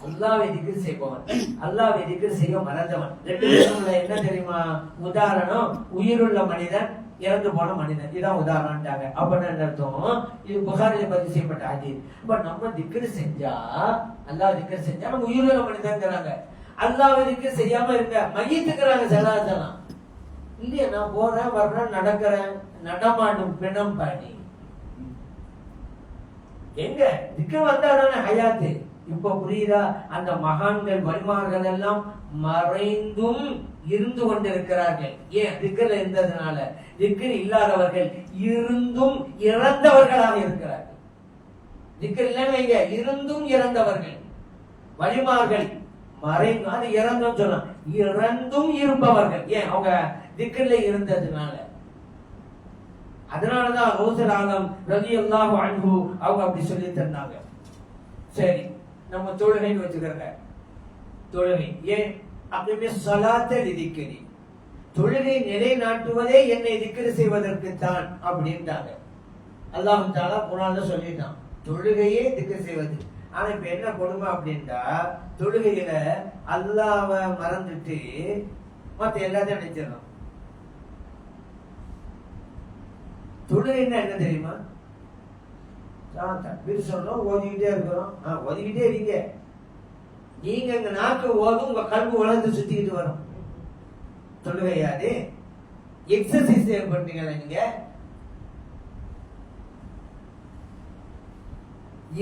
அல்லாஹ்வை திக்ர் செய்பவன், அல்லாஹ்வை திக்ர் செய்ய மறந்தவன், ரெண்டு பேருக்குள்ள என்ன தெரியுமா உதாரணம்? உயிருள்ள மனிதன், இறந்து போன மனிதன், இதான் உதாரணம்ட்டாங்க. அப்படின்னு என்ன அர்த்தம்? இது புகாரில பதிவு செய்யப்பட்ட ஹதீஸ். இப்ப நம்ம திக்ர் செஞ்சா, அல்லாஹ் திக்ர் செஞ்சா நம்ம உயிருள்ள மனிதன்ங்கிறாங்க. அல்லாஹ்வை திக்ர் செய்யாம இருக்க மையத்துக்கிறாங்க செல்லாதெல்லாம். இல்லையா, நான் போறேன் வர்றேன் நடக்கிறேன், நடமாடும் பிணம் பாடி எங்க திக்ர் வந்தாதானே ஹயாத்து. இப்ப புரியுதா? அந்த மகான்கள் வழிமார்கள் எல்லாம் மறைந்தும் இருந்து கொண்டிருக்கிறார்கள். ஏன்? திக்ர் இருந்ததுனால. திக்ர் இல்லாதவர்கள் இருந்தும் இறந்தவர்களாக இருக்கிறார்கள். திக்ர் இல்லைன்னு வைங்க, இருந்தும் இறந்தவர்கள். வழிமார்கள் மறைந்து, அது இறந்தும் சொல்லலாம், இறந்தும் இருப்பவர்கள். ஏன்? அவங்க திக்ர்ல இருந்ததுனால. அதனாலதான் கௌஸுல் ஆலம் ரலியல்லாஹு அன்ஹு அவங்க அப்படி சொல்லி தந்தாங்க. சரி, நம்ம தொழுகைன்னு வச்சுக்கிறோங்க. தொழுகை ஏன்? அப்படி ஸலாத்த லிதிக்ரி, தொழுகை நிலைநாட்டுவதே என்னை திக்ர் செய்வதற்கு தான் அப்படின்ட்டாங்க. அல்லாஹ் தஆலா குர்ஆன்ல சொல்லிட்டான், தொழுகையே திக்ர் செய்வது. ஆனா இப்ப என்ன கொடுமை அப்படின்ட்டா, தொழுகையில அல்லாஹ்வை மறந்துட்டு மத்த எல்லாத்தையும் நினைச்சிடணும். தொழுகைன்னா என்ன தெரியுமா? தக்பீர் சொல்றோம், ஓதிக்கிட்டே இருக்கிறோம். ஓதிக்கிட்டே இருக்கீங்க, நீங்க இங்க நாக்கு ஓதும், உங்க கல்வி வளர்ந்து சுத்திக்கிட்டு வரும். தொழுகையாது எக்ஸசைஸ் ஏற்படுறீங்களா நீங்க?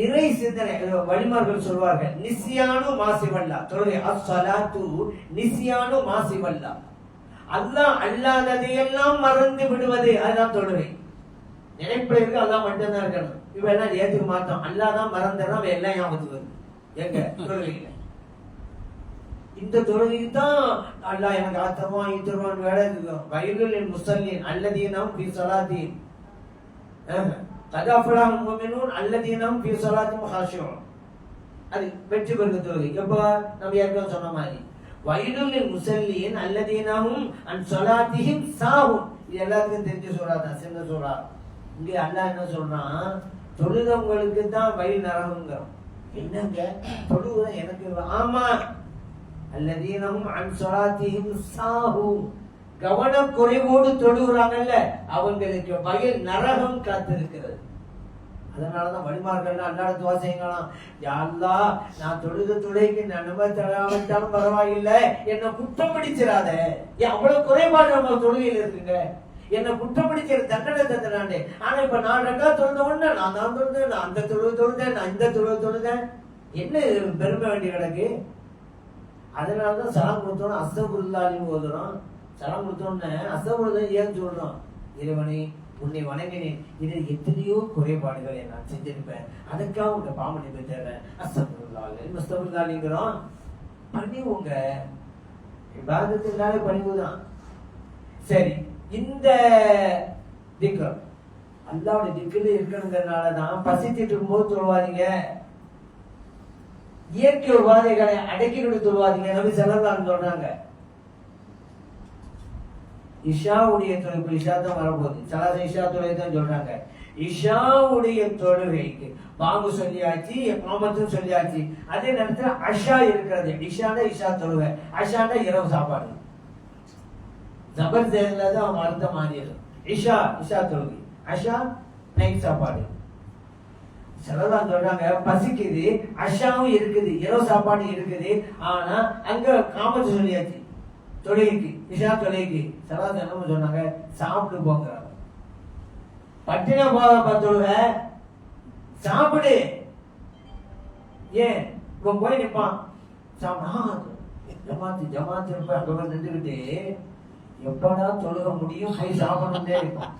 இறை சிந்தனை. வழிமார்கள் சொல்வார்கள், நிசியானு மாசிவல்லா. தொழுகை அஸ்ஸலாத்து நிசியானு மாசிவல்லா, அல்லாஹ் அல்லாததையெல்லாம் மறந்து விடுவது, அதுதான் தொழுகை. நினைப்பிற்கு அல்லாஹ் மட்டும்தான் இருக்கணும். இப்ப எல்லாம் ஏத்துக்க மாட்டோம், அல்லாஹ் தான் மறந்துடுறோம், எல்லாம் ஞாபகத்துக்கு வருது. எங்க தொழுகையில? இந்த தொழுகைக்கு தான் அல்லாஹ் எனக்கு ஆத்தமா ஈத்துருவான் வேலை இருக்கும். வயலுல் முஸல்லின் அல்லதீனம் ஃபீ ஸலாத்திஹிம் தகாஃபலஹுல் முஃமினூன் அல்லதீனம் ஃபீ ஸலாத்திஹிம் ஹாஷிஊன். அது வெற்றி பெறுகிற தொழுகை. எப்ப? நம்ம ஏற்கனவே சொன்ன மாதிரி வயலுல் முஸல்லின் அல்லதீனம் அன் ஸலாத்திஹிம் சாஹூன். இது எல்லாத்துக்கும் தெரிஞ்ச சூரா தான், சின்ன சூரா. இங்க அல்லாஹ் என்ன சொல்றான்? தொழுதவங்களுக்கு தான் வயல் நரகங்கிறோம். என்னங்க தொழுவ எனக்கு? ஆமா, அல்லதீனஹும் அன் ஸலாத்திஹிம் சாஹூன், கவனக்குறைவோடு தொழுகிறாங்கல்ல, அவங்களுக்கு வயல் நரகம் காத்திருக்கிறது. அதனாலதான் வழிமார்கள் அல்லாஹ் துஆ செய்யலாம், யா அல்லாஹ் நான் தொழுத தொழுகைக்கு நன்மை தராவிட்டாலும் பரவாயில்லை, என்ன குற்றம் பிடிச்சிடாத. ஏன் அவ்வளவு குறைபாடு நம்ம தொழுகையில் இருக்குங்க? என்னை குற்றம் பிடிக்கிற தண்டனை தந்துடாண்டே. ஆனா இப்ப நான் ரெண்டா தொழுத உடனே நான் தான் தொழுதேன், நான் அந்த தொழுதேன், நான் இந்த தொழுதேன். என்ன பெருமை வேண்டி கிடக்கு? அதனாலதான் சலாம் கொடுத்தோன்னு அஸ்தகுருல்லாஹ்னு ஓதுறோம். சலாம் கொடுத்தோன்னு அஸ்தகுருல்லாஹ் ஏன் சொல்றோம்? இறைவனை உன்னை வணங்கினேன், இதில் எத்தனையோ குறைபாடுகளை நான் செஞ்சிருப்பேன், அதுக்காக உங்க பாவனை பெற்றேன், அஸ்தகுருல்லாஹ்ங்கிறோம். பண்ணி உங்க இபாதத்தினாலே பணிவுதான். சரி, இந்த திக்ர் அல்லாஹ்வுடைய திக்ர்ல இருக்கணுங்கிறதுனாலதான் பசிச்சிட்டு இருக்கும்போது தொழுவாதீங்க, இயற்கை உபாதைகளை அடக்கிட்டு தொழுவாதீங்க. நபி ஸல்லல்லாஹு அலைஹி வஸல்லம் சொல்றாங்க. இஷாவுடைய தொழுகை, இஷா தான் வரப்போகுது, சலாத இஷா தொழுகை தான் சொல்றாங்க. இஷாவுடைய தொழுகைக்கு பாங்கு சொல்லியாச்சு, மாமத்தும் சொல்லியாச்சு. அதே நேரத்துல அஷா இருக்கிறது. இஷானா இஷா தொழுகை, அஷானா இரவு சாப்பாடு. ஜபர் ஜெயல தான் அவன் அர்த்தம் மாறிடும். இஷா இஷா தொழுகை, அஷா நைட் சாப்பாடு. சிலதான் சொல்றாங்க பசிக்குது, அஷாவும் இருக்குது, இரவு சாப்பாடு இருக்குது. ஆனா அங்க காமத்து சொல்லியாச்சு தொழுகைக்கு, இஷா தொழுகைக்கு. சிலதான் என்ன சொன்னாங்க, சாப்பிட்டு போங்கிறாங்க. பட்டின போக தொழுக, சாப்பிடு. ஏன் இவன் போய் நிப்பான் ஜமாத்து ஜமாத்து இருப்ப அங்க போய் நின்றுகிட்டு எப்படா தொழுக முடியும், போய் சாப்பிடணும்னே இருப்பான்.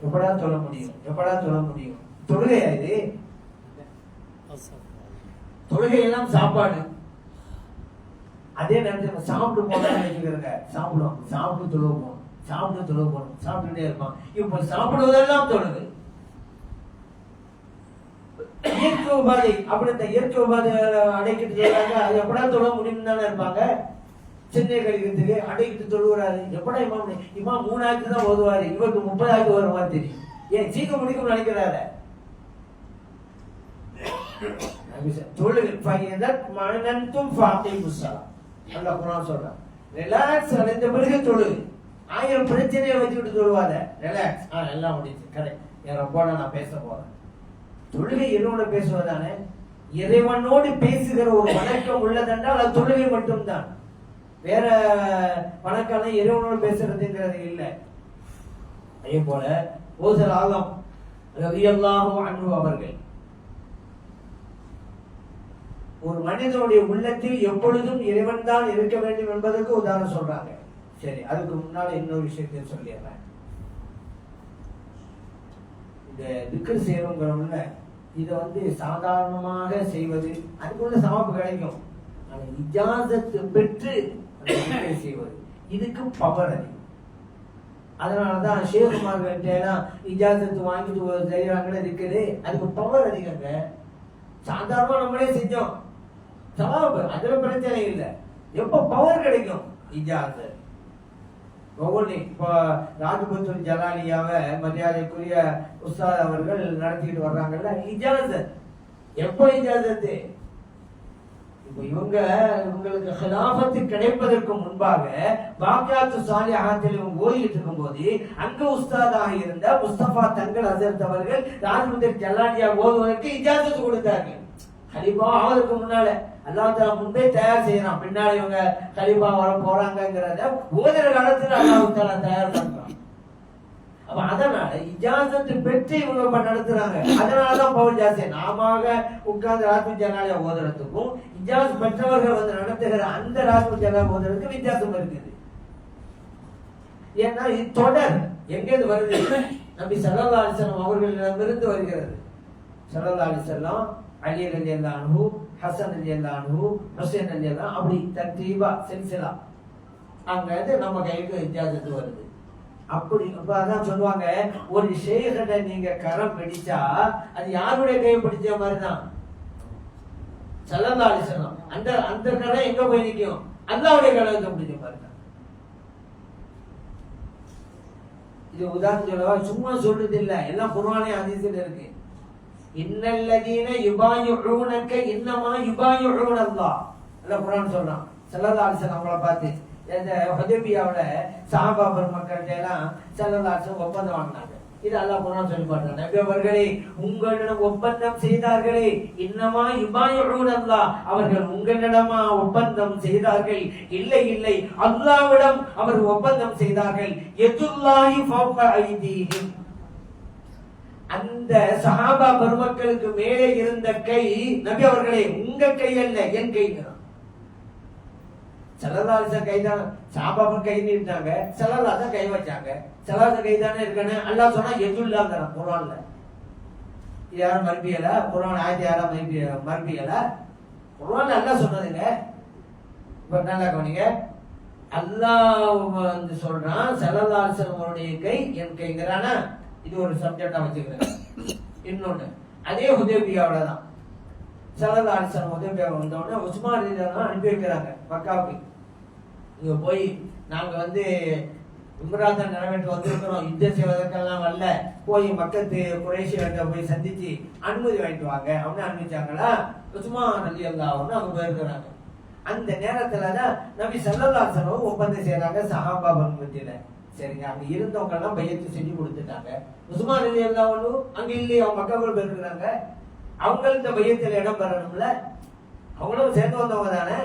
எப்படா தொழ முடியும், எப்படா தொழ முடியும்? தொழுகையா இது? தொழுகை எல்லாம் சாப்பாடு. அதே நேரத்தில் சாப்பிட்டு போனாங்க, சாப்பிடுவோம், சாப்பிட்டு தொழுவ போகணும், சாப்பிட்டு தொழுவ போகணும், சாப்பிட்டுட்டே இருப்பான். இப்ப சாப்பிடுவதெல்லாம் தொழுது. இயற்கை உபாதை அப்படி இந்த இயற்கை உபாதை அடைக்கிட்டு சொல்றாங்க. அது எப்படா தொழ முடியும்னு தானே இருப்பாங்க. சின்ன கழிக்கிறதுக்கு அடைக்கிட்டு தொழுகிறாரு. எப்படா இமாம் 3 ஆயிரத்து தான் ஓதுவாரு, இவருக்கு 30 ஆயிரத்து வர மாதிரி தெரியும். ஏன் சீக்கிரம் முடிக்கும் நினைக்கிறாரு. ரிலாக்ஸ் அடைந்த பிறகு தொழு. 1000 பிரச்சனையை வச்சுக்கிட்டு தொழுவாத. ரிலாக்ஸ், எல்லாம் முடிச்சு கரெக்ட், என் ரப்போட நான் பேச போறேன். தொழுகை இறைவனோட பேசுவதானே? இறைவனோடு பேசுகிற ஒரு வணக்கம் உள்ளதென்றால் அது தொழுகை மட்டும்தான். வேற வணக்கம் இறைவனோடு பேசுறதுங்கிறது இல்லை. அதே போல ஓசல் ஆலம் ரலியல்லாஹு அன்ஹு அவர்கள் ஒரு மனிதனுடைய உள்ளத்தில் எப்பொழுதும் இறைவன் தான் இருக்க வேண்டும் என்பதற்கு உதாரணம் சொல்றாங்க. சரி, அதுக்கு முன்னால இன்னொரு விஷயத்தை சொல்லிடுறேன். இந்த திக்ர் செய்யறோங்கிறவங்க இதை சாதாரணமாக செய்வது அதுக்குள்ள சவாப்பு கிடைக்கும். ஆனா இஜாசத்து பெற்று செய்வது இதுக்கு பவர் அதிகம். அதனாலதான் ஷேகுமார்கிட்ட எல்லாம் இஜாசத்து வாங்கிட்டு செய்யறாங்களே இருக்குது, அதுக்கு பவர் அதிகங்க. சாதாரணமா நம்மளே செஞ்சோம், சவாபு, அதுல பிரச்சனை இல்லை. எப்ப பவர் கிடைக்கும்? இஜாசத். இப்ப ராஜபுத்தூர் ஜலாலியாவை மரியாதைக்குரிய உஸ்தாத் அவர்கள் நடத்திட்டு வர்றாங்கல்ல, இஜாசத். எப்போ இஜாசத்து? இப்ப இவங்களுக்கு ஹிலாஃபத்து கிடைப்பதற்கு முன்பாக வாக்கியாத்து சாலிஹாத்தில் இவங்க ஓதிட்டு இருக்கும் போது அங்க உஸ்தாதாக இருந்த முஸ்தபா தங்கள் ஹசரத் அவர்கள் ராஜபுத்தூர் ஜலாலியா ஓதுவதற்கு இஜாசத்து கொடுத்தாங்க. கலிபா ஆவதற்கு முன்னால அல்லாஹ் தஆலா முன்பே தயார் செய்யறான். பின்னால இவங்க கலிபா வர போறாங்கிறத ஓதுற காலத்துல அல்லாஹ் தஆலா தயார் பண்றான். அப்ப அதனால இஜாசத்து பெற்று இவங்க நடத்துறாங்க. அதனாலதான் பவுல் ஜாஸ்தி நாம உட்கார்ந்து ராத்மி ஜனாலியா ஓதுறதுக்கும் இஜாஸ் பெற்றவர்கள் நடத்துகிற அந்த ராத்மி ஜனாலியா ஓதுறதுக்கு வித்தியாசம் இருக்குது. ஏன்னா இது தொடர் எங்கேருந்து வருது? நபி ஸல்லல்லாஹு அலைஹி வஸல்லம் அவர்களிடமிருந்து வருகிறது. ஸல்லல்லாஹு அலைஹி வஸல்லம் அலி ரலியல்லாஹு அன்ஹு, ஹசன் ரலியல்லாஹு அன்ஹு, ஹுசைன் ரலியல்லாஹு, அப்படி தர்தீபா சில்சிலா அங்க நம்ம கைக்கு இஜாசத்து வருது. அப்படி அதான் சொல்லுவாங்க, ஒரு ஷேகிட்ட நீங்க கரம் பிடிச்சா அது யாருடைய கையை பிடிச்ச மாதிரிதான். ஸல்லல்லாஹு அலைஹி வஸல்லம் அந்த கரை எங்க போய் நிக்கும்? அல்லாஹ்வுடைய கரத்தை பிடிச்ச மாதிரிதான். இது உதாரணம் சொல்லவா, சும்மா சொல்றது இல்ல, எல்லாம் குர்ஆனே ஹதீஸ்ல இருக்கு. இன்னல்லதீன யுபாயிஊனக இன்னமா யுபாயிஊன அல்லாஹ். அல்லாஹ் குர்ஆன் சொல்றான். ஸல்லல்லாஹு அலைஹி வஸல்லம் அவங்கள பார்த்து இந்த ஹுதைபியாவுல சஹாபா பெருமக்கள் எல்லாம் ஸல்லல்லாஹு அலைஹி வஸல்லம் ஒப்பந்தம் வாங்கினாங்க. இது அல்லாஹ் குர்ஆன் சொல்லி பாடுறான். நபி அவர்களே, உங்களிடம் ஒப்பந்தம் செய்தார்களே, இன்னமா யுபாயிஊன அல்லாஹ், அவர்கள் உங்களிடமா ஒப்பந்தம் செய்தார்கள்? இல்லை இல்லை, அல்லாஹ்விடம் அவர் ஒப்பந்தம் செய்தார்கள். யதுல்லாஹி ஃபௌக ஐதீஹிம், அந்த சஹாபா பெருமக்களுக்கு மேலே இருந்த கை, நபி அவர்களே உங்க கை அல்ல, என் கைங்கிறான். ஸல்லல்லாஹு கை தான், சஹாபாக்கள் கை நீட்டாங்க, ஸல்லல்லாஹு கை வச்சாங்க, ஸல்லல்லாஹு கை தானே இருக்கானே. அல்லாஹ் சொன்னா யதுல்லாஹ்ங்கறான் குர்ஆன்ல. இது யாரும் மறுபியல, குர்ஆன் ஆயத்தை யாரும் மறுபியல, குர்ஆன்ல அல்லாஹ் சொன்னதுங்க. இப்ப நல்லா கவனிங்க, அல்லாஹ் வந்து சொல்றான் ஸல்லல்லாஹு அலைஹி வஸல்லம் கை என் கைங்கறானா. இது ஒரு சப்ஜெக்டா வச்சுக்கிறேன். இன்னொன்னு, அதே ஹுதைபியாவுல தான் ஸல்லல்லாஹு அலைஹி வஸல்லம் ஹுதைபியா வந்தோடனே உஸ்மான் ரலியல்லாஹு அனுப்பி வைக்கிறாங்க மக்காவுக்கு. இங்க போய் நாங்க வந்து உம்ரா தான் நிறைவேற்ற வந்திருக்கிறோம், யுத்தம் செய்வதற்கெல்லாம் வரல, போய் மக்கத்து குறைஷிகிட்ட போய் சந்திச்சு அனுமதி வாங்கிட்டு வாங்க அப்படின்னு அனுப்பிச்சாங்களா. உஸ்மான் ரலியல்லாஹு அவங்க போயிருக்கிறாங்க. அந்த நேரத்துலதான் நபி ஸல்லல்லாஹு அலைஹி வஸல்லம் ஒப்பந்தம் செய்யறாங்க சஹாபா மத்தியில. சரிங்க, அங்க இருந்தவங்க எல்லாம் பையத்து செஞ்சு கொடுத்துட்டாங்க. உஸ்மான் ரலியல்லாஹு அங்க இல்லையே, அவங்க மக்காவுல போயிருக்கிறாங்க. அவங்களுக்கு இந்த பையத்துல இடம் பெறணும்ல, அவங்களும் சேர்ந்து வந்தவங்க தானே,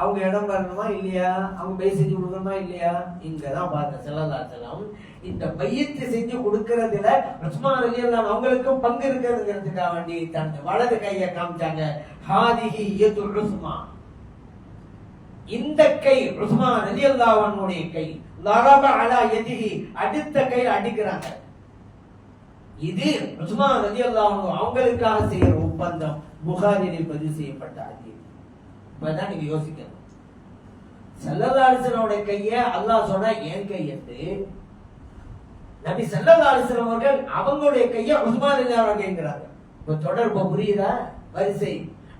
அவங்க இடம் பெறணுமா இல்லையா, அவங்க பை செஞ்சு கொடுக்கணுமா இல்லையா. இங்கதான் பார்த்த ஸல்லல்லாஹு அலைஹி வஸல்லம் இந்த பையத்தை செஞ்சு கொடுக்கறதுல உஸ்மான் ரலியல்லாஹு அவங்களுக்கும் பங்கு இருக்கிறதுங்கிறதுக்காக வேண்டி தன் வலது கையை காமிச்சாங்க. ஹாதிஹி யது உஸ்மான், இந்த கை உஸ்மான் ரலியல்லாஹு அன்ஹுடைய கை. லரப அலா யதிஹி, அடுத்த கையில அடிக்கிறாங்க. இது உஸ்மான் ரலியல்லாஹு அன்ஹு அவங்களுக்காக செய்யற ஒப்பந்தம். புகாரியில் பதிவு செய்யப்பட்ட ஹதீஸ். இப்பதான் நீங்க யோசிக்கணும், ஸல்லல்லாஹு அலைஹி வஸல்லம் கைய அல்லாஹ் சொன்னா என் கை என்று, நபி ஸல்லல்லாஹு அலைஹி வஸல்லம் அவர்கள் அவங்களுடைய கைய உஸ்மான் ரலியல்லாஹு கைங்கிறாங்க. இப்ப தொடர்பு புரியுதா? வரிசை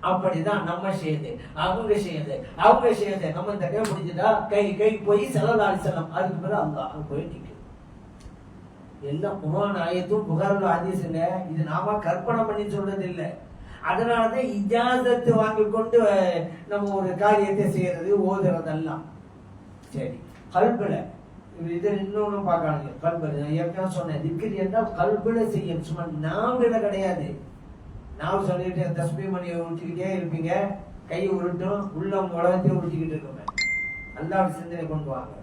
அப்படிதான். நம்ம செய்யுது, அவங்க செய்யுது, அவங்க செய்யுது, நம்ம இந்த கை முடிஞ்சுதா, கை கை போய் ஸல்லல்லாஹு அலைஹி வஸல்லம், அதுக்கு பிறகு அல்லாஹ் போய் நிற்கும். எல்லாம் குர்ஆன் ஆயத்தும் புகாரில் ஹதீஸுங்க. இது நாம கற்பனை பண்ணி சொல்றது இல்லை. அதனாலதான் இஜாசத்து வாங்கி கொண்டு நம்ம ஒரு காரியத்தை செய்யறது ஓதுறதெல்லாம். சரி, கல்புல இது இன்னொன்னு பார்க்காங்க. கல்புல ஏற்கனவே சொன்னேன், திக்ர் என்றால் கல்புல செய்யும், சும்மா நாவில கிடையாது. நான் சொல்லிட்டு தஸ்பீஹ் மணியை உருட்டிக்கிட்டே இருப்பீங்க, கை உருட்டும், உள்ளம் உலகத்தையும் உருட்டிக்கிட்டு இருக்குமே. அல்லாஹ்வுடைய சிந்தனை கொண்டு வாங்க,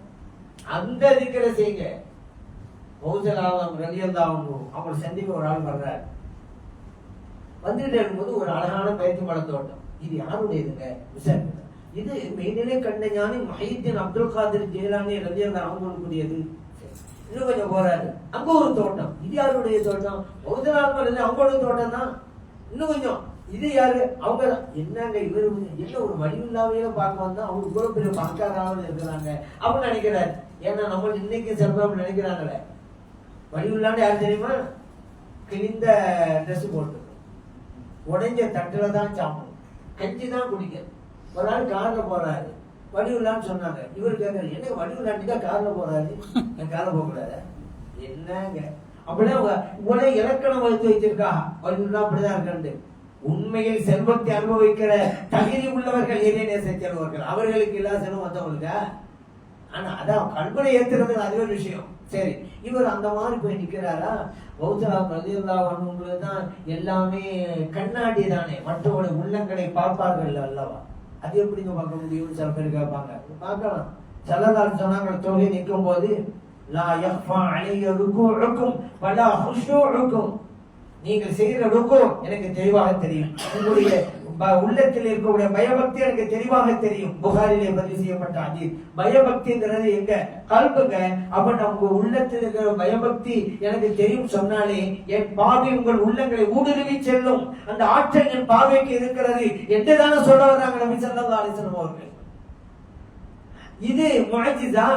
அந்த திக்ரை செய்யுங்க. மௌசலாவம் ரலியல்லாஹு அன்ஹு அவங்க சந்திக்க ஒரு ஆள் வர்றாரு. வந்துட்டு இருக்கும்போது ஒரு அழகான பயிற்சி மலை தோட்டம். இது யாருடையதுங்க? விசாரிக்க. இது மெய்நிலை கண்ட ஞானி முஹையீன் அப்துல் காதிர் ஜீலானி ரலியல்லாஹு அவங்களுக்குரியது. இன்னும் கொஞ்சம் போறாரு, அங்க ஒரு தோட்டம். இது யாருடைய தோட்டம்? மௌசலாவம் அவங்களோட தோட்டம் தான். இன்னும் கொஞ்சம், இது யாரு? அவங்க என்னங்க இவரு என்ன ஒரு வடிவில்லாவே பார்க்க வந்தா அவங்க இவ்வளவு பெரிய பணக்காராக இருக்கிறாங்க அப்படின்னு நினைக்கிறாரு. ஏன்னா நம்ம இன்னைக்கு சிறப்பாக நினைக்கிறாங்களே, வடிவில்லான்னு யாரு தெரியுமா? கிழிந்த ட்ரெஸ் போட்டு உடைஞ்ச தட்டுல தான் சாப்பிடும், கஞ்சி தான் குடிக்க. ஒரு நாள் கார்ல போறாரு, வடிவில்லான்னு சொன்னாங்க. இவரு கேட்கறாரு, என்ன வடிவில்லாண்டிக்கா கார்ல போறாரு, என் கார்ல போக கூடாது என்னங்க? அப்படியே உடனே இலக்கணம் வகுத்து வச்சிருக்கா, வடிவில்லா அப்படிதான் இருக்காண்டு. உண்மையில் செல்வத்தை அனுபவிக்கிற தகுதி உள்ளவர்கள் இறைநேச செல்வர்கள், அவர்களுக்கு இல்லாத செல்வம் வந்தவங்களுக்கு. ஆனா அதான் கல்பனை ஏத்துறது அது ஒரு விஷயம். சரி, இவர் அந்த மாதிரி போய் நிக்கிறாரா? பௌத்தராம் ரலியல்லாஹு அன்ஹு தான் எல்லாமே கண்ணாடி தானே, மற்றவருடைய உள்ளங்களை பார்ப்பார்கள் அல்லவா? அது எப்படிங்க பார்க்க முடியும்னு சில பேர் கேட்பாங்க. பார்க்கலாம். ஸல்லல்லாஹு சொன்னாங்க, தொழுகை நிற்கும் போது லா யஃபா அலைய ருகூஉக்கும் வலா ஹுஷூஉக்கும், நீங்கள் செய்கிற ருக்கு எனக்கு தெளிவாக தெரியும், உங்களுடைய உள்ளத்தில் இருக்கக்கூடிய பயபக்தி எனக்கு தெளிவாக தெரியும். புகாரிலே பதிவு செய்யப்பட்ட ஹதீஸ். பயபக்திங்கிறது எங்க? கல்புங்க. அப்ப நம்ம உள்ளத்தில் இருக்கிற பயபக்தி எனக்கு தெரியும் சொன்னாலே என் பார்வை உங்கள் உள்ளங்களை ஊடுருவி செல்லும். அந்த ஆற்றல் என் பார்வைக்கு இருக்கிறது என்றுதானே சொல்ல வர்றாங்க நபி ஸல்லல்லாஹு அலைஹி வஸல்லம் அவர்கள். இது முஅஜிஸா.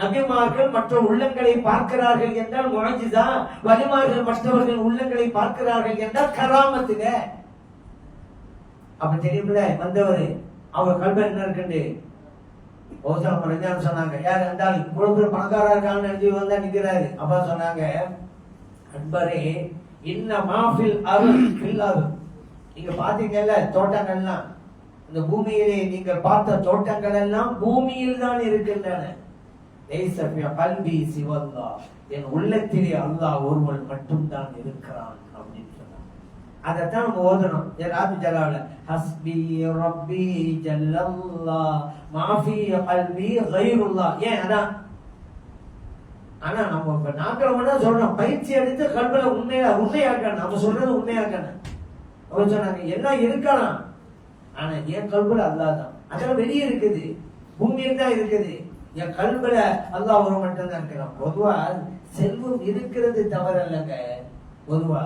நபிமார்கள் மற்ற உள்ளங்களை பார்க்கிறார்கள் என்றால் முஅஜிஸா, வலிமார்கள் மற்றவர்கள் உள்ளங்களை பார்க்கிறார்கள் என்றால் கராமத்துங்க. அப்ப தெரியுமில்ல வந்தவர் அவர் கல்வி என்ன இருக்குண்டு சொன்னாங்க. யார் என்றால் இவ்வளவு பேர் பணக்காரா இருக்கான்னு நினைச்சு வந்தா நிக்கிறாரு. அப்ப சொன்னாங்க, அன்பரே இன்ன மாஃபில் அருள் பில்லாது, நீங்க பாத்தீங்கல்ல தோட்டங்கள்லாம், இந்த பூமியிலே நீங்கள் பார்த்த தோட்டங்கள் எல்லாம் பூமியில் தான் இருக்கின்றன. லைஸ ஃபீ கல்பி சிவல்லாஹ், என் உள்ளத்திலே அல்லாஹ் ஒருவன் மட்டும்தான் இருக்கிறான் அப்படின்னு சொன்னாங்க. அதைத்தான் நம்ம ஓதணும். ராபி ஜலால ஹஸ்பி ரப்பி ஜல்லல்லாஹ் மா ஃபீ கல்பி கைருல்லாஹ். ஏன் அதான். ஆனா நம்ம இப்ப நாட்கள் மட்டும் சொல்றோம், பயிற்சி எடுத்து கல்வில உண்மையாக்கணும். நம்ம சொல்றது உண்மையாக்கணும். அவர் சொன்னாங்க எல்லாம் இருக்கலாம், ஆனா என் கல்வில அல்லாதான். அதெல்லாம் வெளியே இருக்குது, பூமியில் தான் இருக்குது. என் கல்வில அல்லாஹ் ஒரு மட்டும்தான் இருக்கிறான். பொதுவா செல்வம் இருக்கிறது தவறல்லங்க. பொதுவா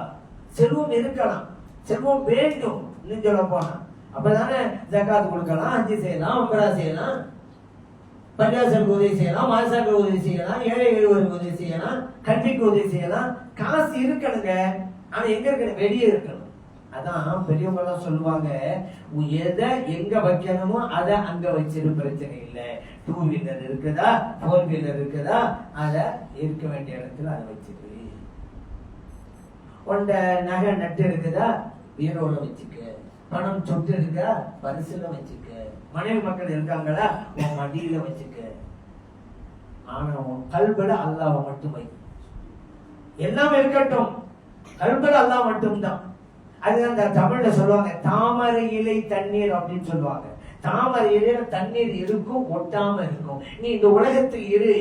செல்வம் இருக்கலாம், செல்வம் வேண்டும். இன்னும் சொல்ல போனா அப்பதானே ஜகாத் கொடுக்கலாம், ஹஜ் செய்யலாம், உம்ரா செய்யலாம், பள்ளியாசலுக்கு உதவி செய்யலாம், மாசாக்கு உதவி செய்யலாம், ஏழை எழுவருக்கு உதவி செய்யலாம், கல்விக்கு உதவி செய்யலாம். காசு இருக்கணுங்க, ஆனா எங்க இருக்கணும்? வெளியே இருக்கணும். அதான் பெரியவங்க எல்லாம் சொல்லுவாங்க, எதை எங்க வைக்கணுமோ அதை அங்க வச்சிரு, பிரச்சனை இல்லை. 2 வீலர் இருக்குதா, 4 வீலர் இருக்குதா, அதை இருக்க வேண்டிய இடத்துல அதை வச்சிரு. உண்ட நகை நட்டு இருக்குதா, வீரோட வச்சுக்க. பணம் சொட்டு இருக்கா, பரிசுல வச்சுக்க. மனைவி மக்கள் இருக்காங்களா, உன் மடியில வச்சுக்க. ஆனா உன் கல்வில அல்லாஹ் மட்டும் வை. எல்லாம் இருக்கட்டும், கல்வில அல்லாஹ் மட்டும்தான். அதுதான் இந்த தமிழ்ல சொல்லுவாங்க, தாமரை இலை தண்ணீர் அப்படின்னு சொல்லுவாங்க. தாமரை இலையில தண்ணீர் இருக்கும், ஒட்டாம இருக்கும். நீ இந்த உலகத்தில் இரு,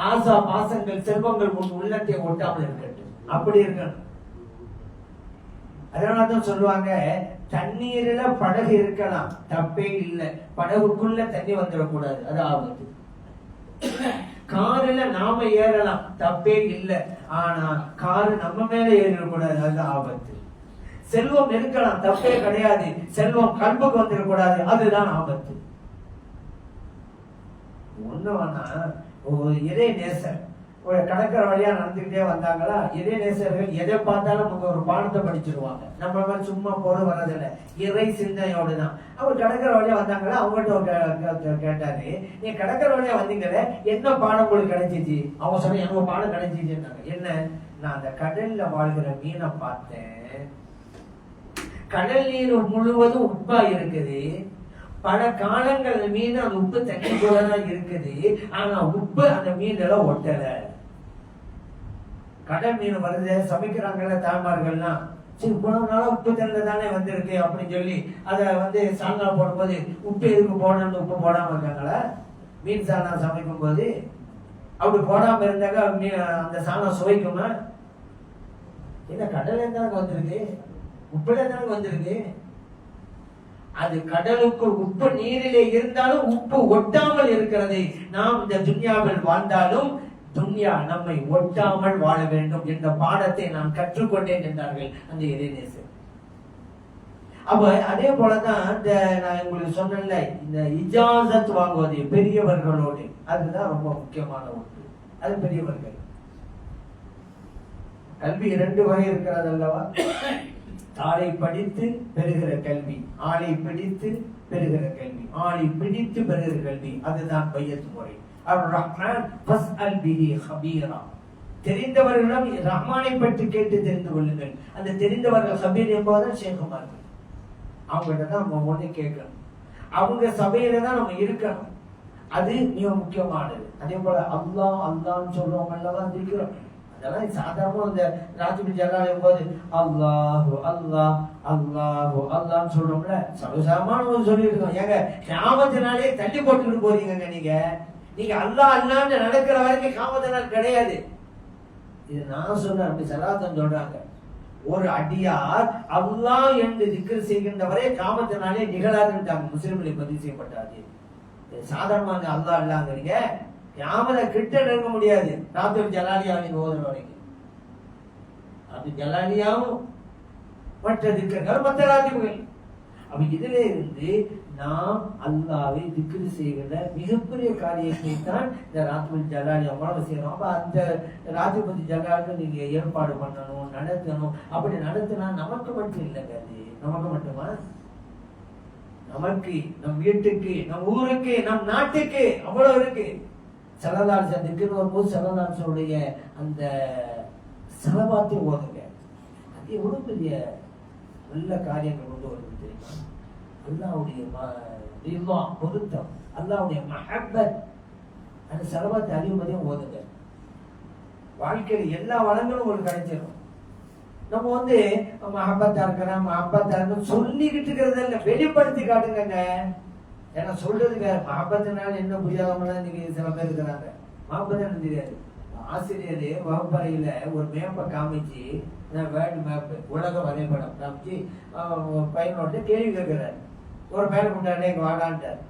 ஆசா பாசங்கள் செல்வங்கள் உன் உள்ளத்தை ஒட்டாமல் இருக்கட்டும், அப்படி இருக்கணும். அதனாலதான் சொல்லுவாங்க, தண்ணீர்ல படகு இருக்கலாம், தப்பே இல்லை. படகுக்குள்ள தண்ணி வந்துடக்கூடாது, அது ஆபத்து. காருல நாம ஏறலாம், தப்பே இல்லை. ஆனா காரு நம்ம மேல ஏறிடக்கூடாது, அது ஆபத்து. செல்வம் இருக்கலாம், தப்பே கிடையாது. செல்வம் கல்புக்கு வந்துடக்கூடாது, அதுதான் ஆபத்து. ஒண்ணு வேணா, ஒரு இறை நேசர் ஒரு கடற்கரை வழியா நடந்துகிட்டே வந்தாங்களா, இறை நேசர்கள் எதை பார்த்தாலும் அவங்க ஒரு பாடத்தை படிச்சிருவாங்க. நம்ம மாதிரி சும்மா போட வர்றதில்லை, இறை சிந்தனையோடு தான். அவர் கடற்கரை வழியா வந்தாங்களா, அவங்ககிட்ட கேட்டாரு, நீ கடற்கரை வழியா வந்தீங்களே, என்ன பாடம் உங்களுக்கு கிடைச்சிச்சு? அவங்க சொன்ன, எனக்கு பாடம் கிடைச்சிச்சுன்னாங்க. என்ன? நான் அந்த கடல்ல வாழ்கிற மீனை பார்த்தேன். கடல் நீர் முழுவதும் உப்பா இருக்குது. பல காலங்கள் அந்த மீன் அந்த உப்பு தண்ணி போலதான் இருக்குது. ஆனா உப்பு அந்த மீன் எல்லாம் ஒட்டல. கடல் மீன் வருது, சமைக்கிறாங்கல்ல தாய்மார்கள்லாம், சரி போன நாளா உப்பு தண்ணி தானே வந்திருக்கு அப்படின்னு சொல்லி அதை சால்னா போடும்போது உப்பு எதுக்கு போடணும்னு உப்பு போடாம இருக்காங்களா? மீன் சால்னா சமைக்கும் போது அப்படி போடாம இருந்தாங்க, அந்த சால்னா சுவைக்குமா? இந்த கடல்ல இருந்தாங்க வந்திருக்கு, உப்புல தானே வந்திருக்கு. அது கடலுக்குள் உப்பு நீரிலே இருந்தாலும் உப்பு ஒட்டாமல் இருக்கிறது. நாம் இந்த துன்யாவில் வாழ்ந்தாலும் துன்யா நம்மை ஒட்டாமல் வாழ வேண்டும் என்ற பாடத்தை நான் கற்றுக்கொண்டேன் என்றார்கள் அந்த இறைநேசர். அப்ப அதே போலதான் இந்த நான் உங்களுக்கு சொன்னேன்ல, இந்த இஜாசத் வாங்குவது பெரியவர்களோடு, அதுதான் ரொம்ப முக்கியமான ஒன்று. அது பெரியவர்கள். கல்வி 2 வகை இருக்கிறது அல்லவா? தாளை படித்து பெறுகிற கல்வி, ஆளை பிடித்து பெறுகிற கல்வி, ஆளை பிடித்து பெறுகிற கல்வி, அதுதான் பையத்து முறை. அர்-ரஹ்மான் ஃபஸ்அல் பிஹி ஹபீரா. தெரிந்தவர்களிடம் ரஹ்மானை பற்றி கேட்டு தெரிந்து கொள்ளுங்கள். அந்த தெரிந்தவர்கள் ஹபீர் என்பதுதான் ஷேகுமார்கள். அவங்ககிட்ட தான் நம்ம ஒண்ணு கேட்கணும், அவங்க சபையில தான் நம்ம இருக்கணும். அது மிக முக்கியமானது. அதே போல அல்லாஹ் அல்லான்னு சொல்றவங்க எல்லாம் இருக்கிறோம். அதெல்லாம் சாதாரண இந்த ராத்திரி ஜலாலும் போது அல்லாஹு அல்லாஹ் அல்லாஹு அல்லான்னு சொல்றோம்ல, சர்வசாதாரணமா சொல்லியிருக்கோம். ஏங்க கியாமத்தினாலே தள்ளி போட்டுட்டு போறீங்க நீங்க அல்லாஹ் அல்லான்னு நடக்கிற வரைக்கும் கியாமத்தினால் கிடையாது. இது நான் சொல்றேன், அப்படி சலாத்தன் சொல்றாங்க. ஒரு அடியார் அல்லாஹ் என்று திக்ர் செய்கின்றவரை கியாமத்தினாலே நிகழாதுன்றாங்க. முஸ்லிம்களை பதிவு செய்யப்பட்டாது. சாதாரணமாக அல்லாஹ் அல்லாங்கிறீங்க, கியாமத்தை கிட்ட நெருங்க முடியாது. ராத்திரி ஜலாலியாவின் ஓதுற வரைக்கும் அது ஜலாலியாவும் மற்ற திக்கர்கள் மற்ற ராத்திரிகள். அப்ப இதுல இருந்து நாம் அல்லாஹ்வை திக்ர் செய்கிற மிகப்பெரிய காரியத்தை தான் இந்த ராத்திரி ஜலாலியாவோட செய்யறோம். அப்ப அந்த ராத்திரி ஜலாலுக்கு நீங்க ஏற்பாடு பண்ணணும், நடத்தணும். அப்படி நடத்தினா நமக்கு மட்டும் இல்லைங்க, அது நமக்கு மட்டுமா? நமக்கு, நம் வீட்டுக்கு, நம் ஊருக்கு, நம் நாட்டுக்கு அவ்வளவு இருக்கு. சலதார் திக்குன்னு வரும்போது சலதார்சனுடைய அந்த சலபாத்தை ஓதுங்க. அது எவ்வளவு பெரிய நல்ல காரியங்கள் கொண்டு வருது தெரியுமா? அல்லாஹ்வுடைய பொருத்தம், அல்லாஹ்வுடைய மஹப்பத், அந்த செலவாத்தை அதிகமதியம் ஓதுங்க. வாழ்க்கையில் எல்லா வளங்களும் உங்களுக்கு கிடைச்சிடும். நம்ம வந்து மஹப்பத்தா இருக்கிறேன் சொல்லிக்கிட்டு இருக்கிறது இல்லை, வெளிப்படுத்தி காட்டுங்க. ஏன்னா சொல்றதுக்கு மஹப்பத்தினால என்ன புரியாதவங்களாம் இன்னைக்கு சில பேர் இருக்கிறாங்க. மஹப்பத் என்ன தெரியாது. ஆசிரியர் வகுப்பறையில ஒரு மேப்பை காமிச்சு, வேர்ல்டு மேப் உலக வரைபடம் காமிச்சு பையனோட கேள்வி கேட்கிறாரு. ஒரு பேரை கொண்டாடே இங்க வாடான்ட்டார்.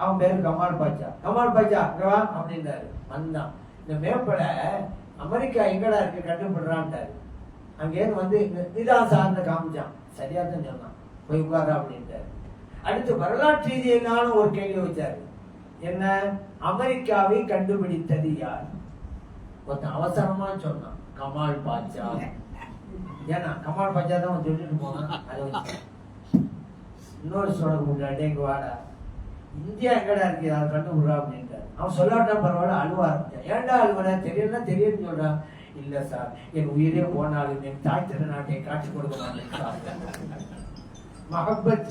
அவன் பேரு கமால் பாட்சா. கமால் பாட்சா வா அப்படின்றாரு. வந்தான். இந்த மேப்பட அமெரிக்கா எங்கடா இருக்கு கண்டுபிடுறான்ட்டாரு. அங்கேருந்து வந்து இதான் சார்ந்த காமிச்சான். சரியா தான் சொன்னான். போய் உட்காரா அப்படின்ட்டாரு. அடுத்து வரலாற்று ரீதியிலான ஒரு கேள்வி வச்சாரு. என்ன? அமெரிக்காவை கண்டுபிடித்தது யார்? ஒருத்தன் அவசரமா சொன்னான் கமால் பாட்சா. ஏன்னா கமால் பாட்சா தான் சொல்லிட்டு போனான். அதை வச்சு இன்னொரு சொல்ல முன்னாடி எங்க வாடா இந்தியா எங்கடா இருக்கு அதை கண்டுபிடுறா அப்படின்ட்டாரு. அவன் சொல்லாட்டா பரவாயில்ல, அழுவ ஆரம்பிச்சான். ஏன்டா அழுவட? தெரியல தெரியுன்னு சொல்றான். இல்ல சார், என் உயிரே போனாலும் என் தாய் திருநாட்டை காட்சி கொடுக்க மாட்டேன். மஹப்பத்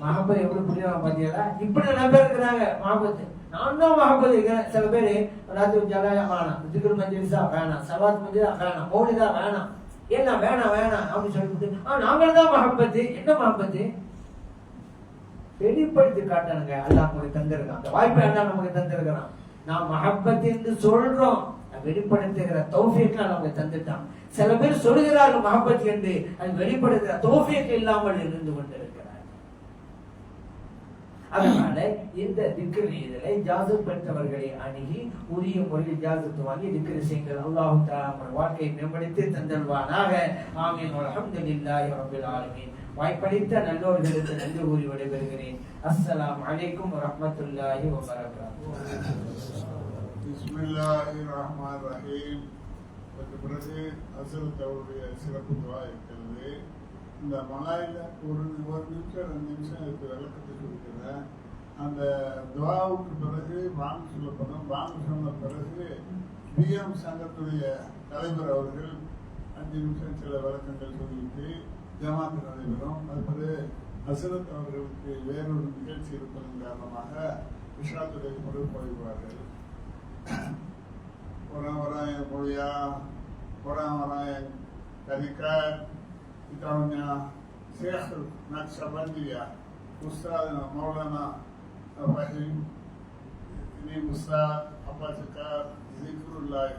மஹப்பத் எப்படி புரியுறாங்க பாத்தீங்களா? இப்படி நிறைய பேர் இருக்கிறாங்க. மஹப்பத் நான் தான் மஹப்பத் இருக்கிறேன். சில பேரு வேணாம், திக்ர் மஜ்லிஸா வேணாம், சவாத் மஜ்லிஸா வேணாம், மௌலிதா வேணாம், என்ன வேணாம் வேணாம் அப்படின்னு சொல்லிட்டு நாங்கள் தான் மஹப்பத்து. என்ன மஹப்பத்து? வெளிப்படுத்தி காட்டணுங்க. அல்லாஹ் நமக்கு தந்திருக்கான். அந்த வாய்ப்பை அல்லாஹ் நமக்கு தந்திருக்கிறான். நாம் மஹப்பத் என்று சொல்றோம், வெளிப்படுத்துகிற தௌஃபீக் நமக்கு தந்துட்டான். சில பேர் சொல்கிறார்கள் மஹப்பத் என்று, அது வெளிப்படுத்துகிற தௌஃபீக் இல்லாமல் இருந்து கொண்டிருக்கிறார். அதனால இந்த திக்ர் இதில் இஜாசத் பெற்றவர்களை அணுகி உரிய முறையில் இஜாசத் வாங்கி திக்ர் செய்யுங்கள். அல்லாஹ் தஆலா நம்ம வாழ்க்கையை மேம்படுத்தி தந்தல்வானாக. ஆமீன். அல்ஹம்துலில்லாஹி ரப்பில் ஆலமீன். வாய்ப்பளித்த நல்லோர்களுக்கு நன்றி கூறி விடைபெறுகிறேன். அஸ்ஸலாமு அலைக்கும் வரஹ்மத்துல்லாஹி வபரகாத்துஹு. பிஸ்மில்லாஹிர் ரஹ்மானிர் ரஹீம். பிறகு ஹஸரத் அவருடைய சிறப்பு துஆ இருக்கிறது. இந்த மலாயில ஒரு நிமிஷம் 2 நிமிஷம் இதுக்கு விளக்கத்தை கொடுக்கிறேன். அந்த துஆவுக்கு பிறகு வாங்க சொல்லப்படும். வாங்க சொன்ன பிறகு பிஎம் சங்கத்துடைய தலைவர் அவர்கள் 5 நிமிஷம் சில விளக்கங்கள் சொல்லிட்டு ஜமாத்து நடைபெறும். அது ஹஸரத் அவர்களுக்கு வேறொரு நிகழ்ச்சி இருப்பதன் காரணமாக இஷாத்துடைய முறை போய்வார்கள். orang-orang yang mulia, orang-orang yang tarikat, kita punya Syekh Naqsyabandiyah, Ustaz Maulana Fahim. Ini Ustaz apa cakap zikrullah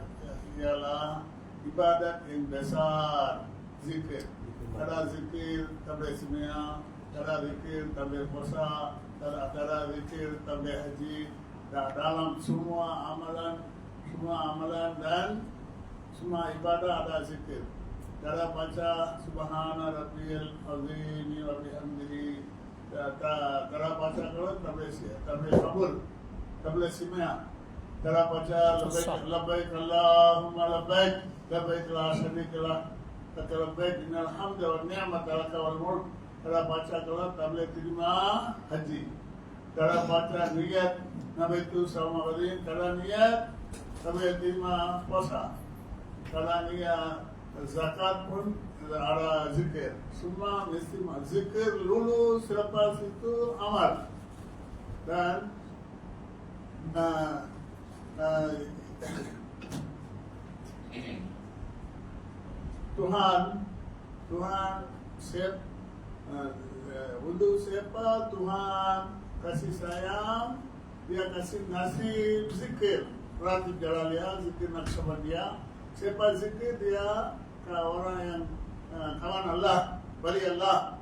ialah ibadat yang besar. Zikir, ada zikir tabligh semia, ada zikir tabligh puasa, ada zikir tabligh haji. Dalam semua amalan dan semua ibadah ada zikir. Cara baca Subhana Rabbiyal Azim wa bihamdihi. Cara baca kalau tabligh qabul, tabligh simia. Cara baca labbaik Allahumma labbaik, labbaik la syarika lak, labbaik innal hamda wan ni'mata laka wal mulk. Cara baca kalau tabligh terima haji. Cara baca niat Nabaitu sama Wadin, cara niat tabligh terima puasa. Cara niat zakat pun ada zikir. Semua mesti zikir lulus, selepas itu amal. Dan Tuhan untuk siapa Tuhan kasih sayang, dia kasih nasib zikir. Ratib Jalaliyah, zikir Naqsyabandiyah. Siapa zikir dia orang yang kawan Allah, wali Allah.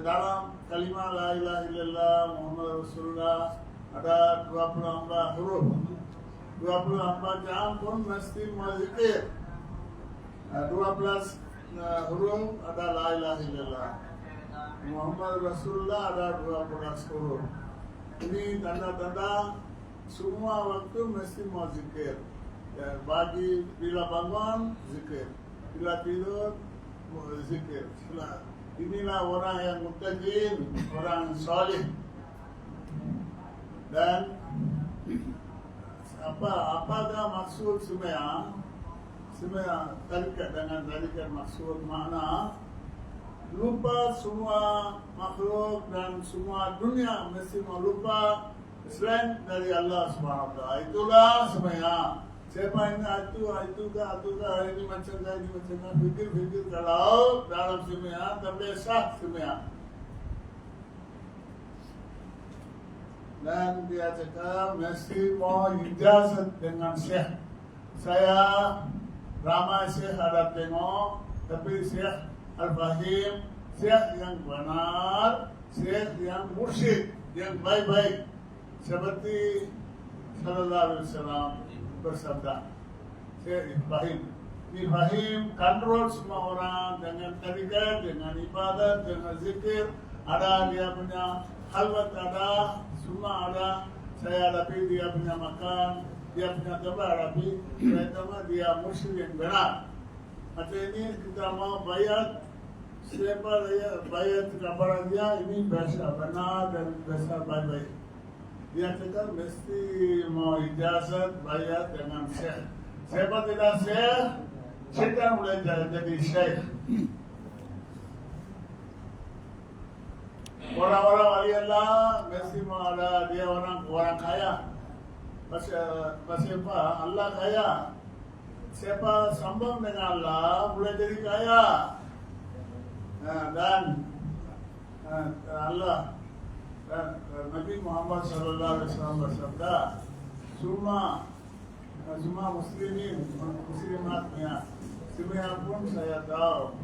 Dalam kalimah la ilaha illallah Muhammad Rasulullah ada 24 huruf. 24 jam pun mesti zikir. 12 huruf ada la ilaha illallah. Muhammad Rasulullah ada 12 huruf. Ini tanda-tanda semua waktu mesti mau zikir. Ya, pagi bila bangun zikir, bila tidur zikir. Inilah orang yang muttaqin, orang salih. Dan apakah maksud semua tarikat dengan tarikat maksud makna lupa semua makhluk dan semua dunia mesti melupa selain dari Allah SWT. Itulah semaya. Siapa ini itu ini macam fikir kalau dalam semaya terbiasa semaya. Dan dia cakap mesti mau ijazat dengan Syekh. Saya ramai Syekh ada tengok, tapi Syekh Al-Fahim, Syekh yang benar, Syekh yang mursyid, yang baik-baik. Seperti Sallallahu Alaihi Wasallam bersabda, Syekh Ibrahim kontrol semua orang dengan tarikat, dengan ibadat, dengan zikir. Ada dia punya halwat, ada semua ada. Saya hadapi dia punya makan, dia punya tempat hadapi. Saya tahu dia mursyid yang benar. Macam ini kita mau bayat. Siapa dia bayat kepada dia ini biasa benar dan biasa baik-baik. Dia cakap mesti mau ijazat bayat dengan Syekh. Siapa tidak Syekh, syaitan boleh jadi Syekh. Orang-orang wali Allah mesti mau ada dia orang kaya. Siapa Allah kaya. Siapa sambung dengan Allah boleh jadi kaya. Dan Allah dan Nabi Muhammad Sallallahu Alaihi Wasallam bersabda, semua muslimin, muslimatnya, semua pun saya tahu.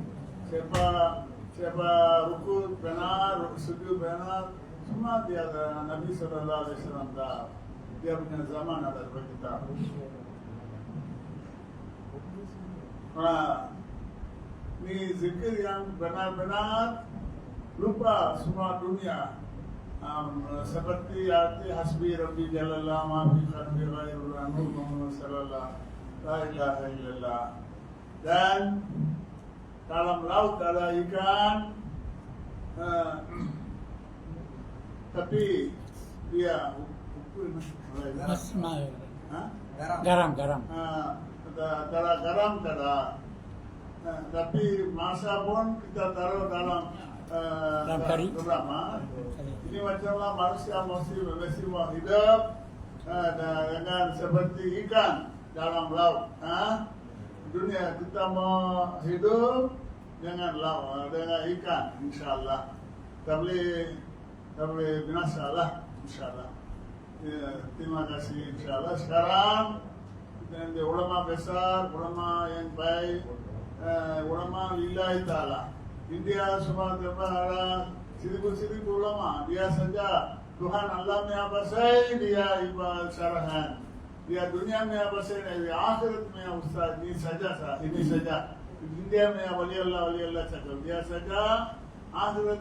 Siapa rukuk benar, sujud benar, semua dia Nabi Sallallahu Alaihi Wasallam tahu. Dia punya zaman ada berkitab. Ini zikir yang benar-benar lupa semua dunia. Seperti arti hasbi rabbi jalallah ma fi qalbi ghairul anur Muhammad sallallahu la ilaha illallah. Dan dalam laut ada ikan, tapi dia garam. Garam tidak. Tapi masa pun kita taruh dalam kari. Ini macamlah manusia mesti mau hidup dengan seperti ikan dalam laut. Dunia kita mau hidup dengan laut, dengan ikan, insyaAllah. Tapi binasalah, insyaAllah. Terima kasih, insyaAllah. Sekarang ulama besar, ulama yang baik, ulama lillahi ta'ala. India semua tempat ada seribu ulama. Dia saja Tuhan Allah apa saya dia ibadah syarahan. Dia dunia apa saya dia akhirat ustaz ini saja. India wali Allah cakap. Dia saja akhirat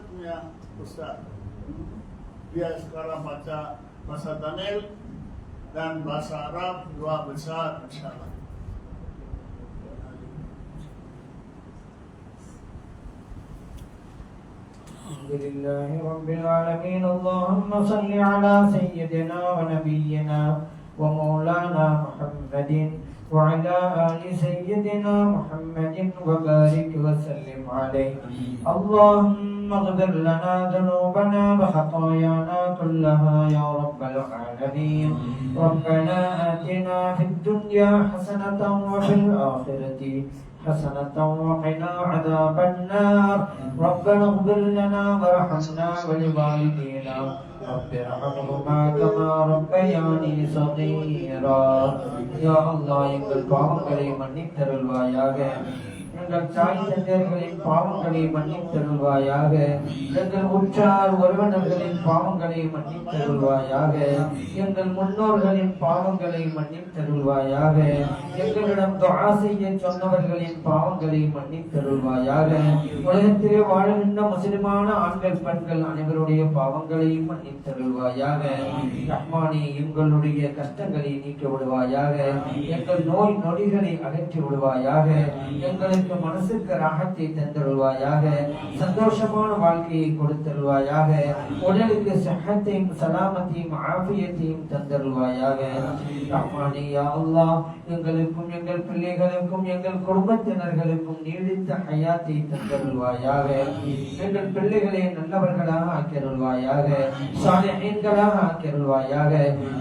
ustaz. Dia sekarang baca bahasa Tamil dan bahasa Arab dua besar insyaAllah. Alhamdulillahi Rabbil Alamin. Allahumma salli ala Sayyidina wa Nabiyyina wa Maulana Muhammadin wa ala ali Sayyidina Muhammadin wa barik wa sallim alaihi. Allahumma ighfir lana dhunubana wa khatayana kullaha ya Rabbal Alamin. Rabbana atina fid dunya hasanatan wa fil akhirati حسنة وقنا عذاب النار ربنا اغفر لنا وارحمنا ولوالدينا رب ارحمهما كما ربياني صغيرا. يا الله எங்கள் பாவங்களை மன்னித்தருள்வாயாக. எங்கள் தாய் தந்தையர்களின் பாவங்களை மன்னித்தருள்வாயாக. எங்கள் உற்றார் உறவினர்களின் பாவங்களை மன்னித்தருள்வாயாக. எங்கள் முன்னோர்களின் பாவங்களை மன்னித்தருள்வாயாக. எங்களிடம் துஆ செய்ய சொன்னவர்களின் பாவங்களை மன்னித்தருள்வாயாக. உலகத்திலே வாழ்கின்ற முஸ்லிமான ஆண்கள் பெண்கள் அனைவருடைய பாவங்களை மன்னித்தருள்வாயாக. ரஹ்மானே எங்களுடைய கஷ்டங்களை நீக்கி விடுவாயாக. எங்கள் நோய் நொடிகளை அகற்றி விடுவாயாக. எங்களுக்கு மனசுக்கு ராகத்தை தந்தருள்வாயாக, சந்தோஷமான வாழ்க்கையை கொடுத்தருள்வாயாக, உடலுக்கு சஹத்தையும் சலாமத்தையும் ஆபியத்தையும் தந்தருள்வாயாக. ரஹ்மானே யா அல்லாஹ், எங்களுக்கும் எங்கள் பிள்ளைகளுக்கும் எங்கள் குடும்பத்தினர்களுக்கும் நீடித்த ஹயாத்தை தந்தருள்வாயாக. எங்கள் பிள்ளைகளை நல்லவர்களாக ஆக்கியருள்வாயாக, சாலிஹீன்களாக ஆக்கியருள்வாயாக.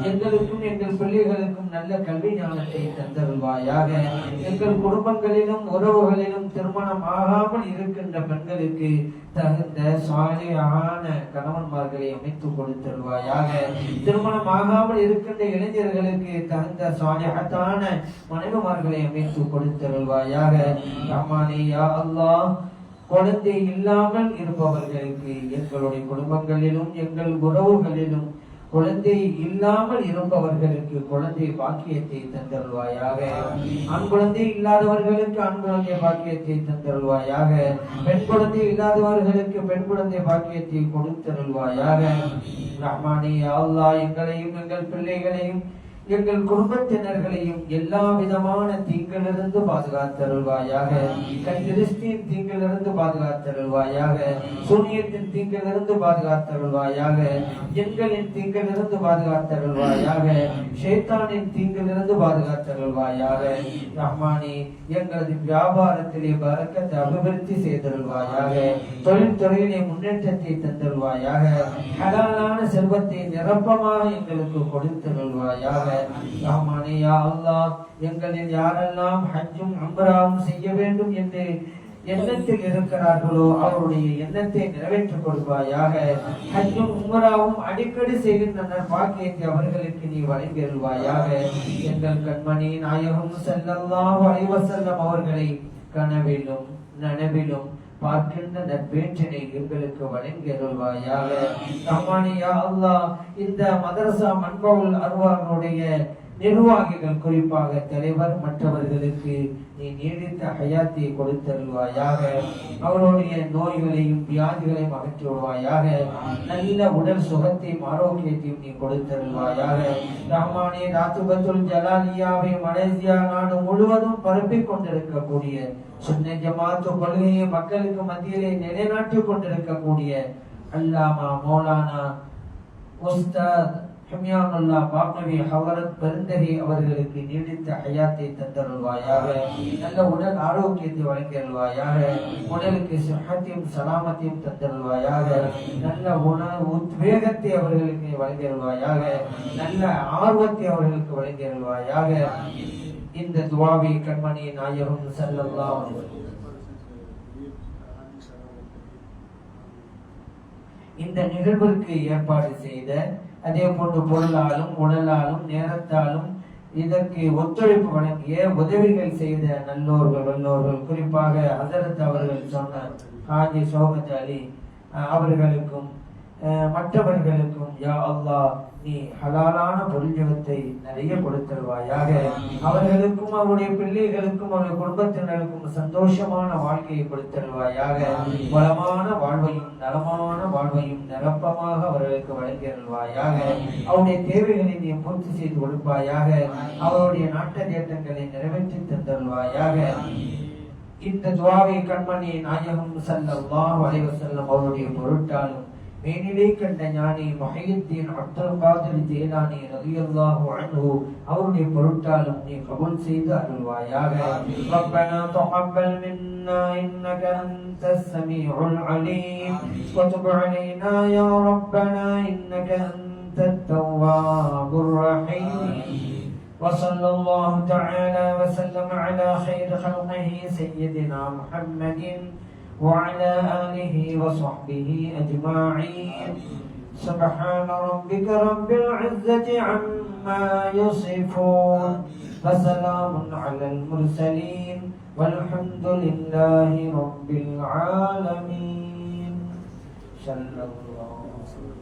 எங்களுக்கும் எங்கள் பிள்ளைகளுக்கும் நல்ல கல்வி ஞானத்தை தந்தருள்வாயாக. எங்கள் குடும்பங்களிலும் உறவுகளிலும் திருமணம் ஆகாமல் இருக்கின்ற பெண்களுக்கு தகுந்த சாலிஹான கணவன்மார்களை அமைத்து கொடுத்தருள்வாயாக. திருமணம் ஆகாமல் இருக்கின்ற இளைஞர்களுக்கு தகுந்த சாலிஹத்தான மனைவிமார்களை அமைத்து கொடுத்தருள்வாயாக. ரஹ்மானே யா அல்லாஹ், குழந்தை இல்லாமல் இருப்பவர்களுக்கு எங்களுடைய குடும்பங்களிலும் எங்கள் உறவுகளிலும் குழந்தை இல்லாமல் இருப்பவர்களுக்கு குழந்தை பாக்கியத்தை தந்தருள்வாயாக. ஆண் குழந்தை இல்லாதவர்களுக்கு ஆண் குழந்தை பாக்கியத்தை தந்தருள்வாயாக. பெண் குழந்தை இல்லாதவர்களுக்கு பெண் குழந்தை பாக்கியத்தை கொடுத்தருள்வாயாக. ரஹ்மானே யா அல்லாஹ், எங்களையும் எங்கள் பிள்ளைகளையும் எங்கள் குடும்பத்தினர்களையும் எல்லா விதமான தீங்கிலிருந்து பாதுகாத்தருள்வாயாக. கண்திருஷ்டியின் தீங்கிலிருந்து பாதுகாத்தருள்வாயாக. சூனியத்தின் தீங்கிலிருந்து பாதுகாத்தருள்வாயாக. எண்களின் தீங்கிலிருந்து பாதுகாத்தருள்வாயாக. ஷைத்தானின் தீங்கிலிருந்து பாதுகாத்தருள்வாயாக. ரஹ்மானே, எங்களது வியாபாரத்திலே பரக்கத்தை அபிவிருத்தி செய்தருள்வாயாக. தொழில்துறையிலே முன்னேற்றத்தை தந்தருள்வாயாக. ஹலாலான செல்வத்தை நிரப்பமாக எங்களுக்கு கொடுத்தருள்வாயாக. ரஹ்மானே யா அல்லாஹ், எங்களில் யாரெல்லாம் ஹஜ்ஜும் உம்ராவும் செய்ய வேண்டும் என்று எண்ணத்தில் இருக்கிறார்களோ அவருடைய எண்ணத்தை நிறைவேற்றிக் கொடுப்பாயாக. ஹஜ்ஜும் உம்ராவும் அடிக்கடி செய்கின்ற பாக்கியத்தை அவர்களுக்கு நீ வழங்கிடுவாயாக. எங்கள் கண்மணி நாயகம் ஸல்லல்லாஹு அலைஹி வஸல்லம் அவர்களை கனவிலும் நனவிலும் பார்க்கின்ற நற்பேற்றினை எங்களுக்கு வழங்கிடுவாயாக. ரஹ்மானே யா அல்லாஹ், இந்த மதரசா மன்பவுல் அர்வானுடைய நிர்வாகிகள், குறிப்பாக தலைவர், மற்றவர்களுக்கு நீ நீடித்த ஹயாத்தை கொடுத்தருள்வாயாக. அவருடைய நோய்களையும் வியாதிகளையும் அகற்றுவாயாக. நல்ல உடல் சுகத்தையும் ஆரோக்கியத்தையும் நீ கொடுத்தருள்வாயாக. ரஹ்மானே, ராத்துபத்துல் ஜலாலியாவை மலேசியா நாடு முழுவதும் பரப்பிக் கொண்டிருக்கக்கூடிய சுன்ன ஜமாத்து கொள்கையை மக்களுக்கு மத்தியிலே நிலைநாட்டிக் கொண்டிருக்கக்கூடிய அல்லாமா மௌலானா உஸ்தாத் ஹமியானுல்லா பாப்னவி ஹவரத் பெருந்தகை அவர்களுக்கு நீடித்த ஹயாத்தை தந்தருள்வாயாக. நல்ல உடல் ஆரோக்கியத்தை வழங்கியருள்வாயாக. உடலுக்கு சிஹத்தையும் சலாமத்தையும் தந்தருள்வாயாக. நல்ல உணவு உத்வேகத்தை அவர்களுக்கு வழங்கியருள்வாயாக. நல்ல ஆர்வத்தை அவர்களுக்கு வழங்கியருள்வாயாக. இந்த துஆவை கண்மணி நாயகம் ஸல்லல்லாஹு அலைஹி வஸல்லம் இந்த நிகழ்வுக்கு ஏற்பாடு செய்த, அதே போன்று பொருளாலும் உடலாலும் நேரத்தாலும் இதற்கு ஒத்துழைப்பு வழங்கிய, உதவிகள் செய்த நல்லோர்கள் வல்லோர்கள், குறிப்பாக ஹஸரத் அவர்கள் சொன்ன ஹாஜி ஷௌகத் அலி அவர்களுக்கும் மற்றவர்களுக்கும் யா அல்லாஹ் நீ ஹலாலான பொருள்ஜகத்தை நிறைய கொடுத்தருவாயாக. அவர்களுக்கும் அவருடைய பிள்ளைகளுக்கும் அவருடைய குடும்பத்தினருக்கும் சந்தோஷமான வாழ்க்கையை கொடுத்தருவாயாக. வளமான வாழ்வையும் நலமான வாழ்வையும் நிரப்பமாக அவர்களுக்கு வழங்கியருள்வாயாக. அவருடைய தேவைகளை நீ பூர்த்தி செய்து கொடுப்பாயாக. அவருடைய நாட்ட தேட்டங்களை நிறைவேற்றி தந்தருள்வாயாக. இந்த துஆவை கண்மணி நாயகம் ஸல்லல்லாஹு அலைஹி வஸல்லம் அவருடைய பொருட்டாலும் மேனிலே கண்ட ஞானி முஹையத்தீன் அப்துல் காதிர் ஜீலானி ரலியல்லாஹு அன்ஹு அவருடைய பொருட்டாலும் நீ கபூல் செய்து அருள்வாயாக. ரப்பனா தகப்பல் மின்னா இன்னக அன்தஸ் ஸமீஉல் அலீம் வ துப் அலைனா யா ரப்பனா இன்னக அன்தத் தவ்வாபுர் Rahim. وصلى الله تعالى وسلم على خير خلقه سيدنا محمد وعلى آله وصحبه أجمعين. سبحان ربك رب العزة عما يصفون وسلام على المرسلين والحمد لله رب العالمين. صلى الله عليه وسلم.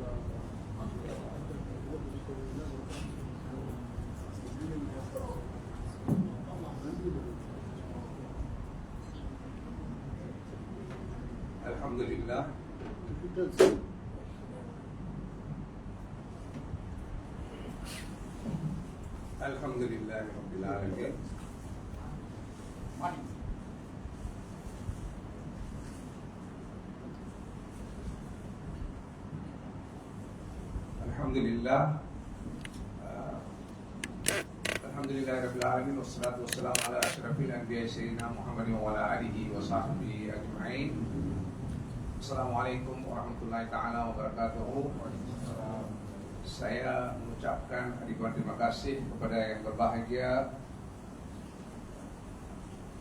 Alhamdulillah. Alhamdulillah Rabbil Alamin. Alhamdulillah. Alhamdulillahirabbil alamin wassalatu wassalamu ala asyrafil anbiya'i sayyidina Muhammadin wa ala alihi wa sahbihi ajma'in. Assalamualaikum warahmatullahi taala wabarakatuh. Saya mengucapkan ribuan terima kasih kepada yang berbahagia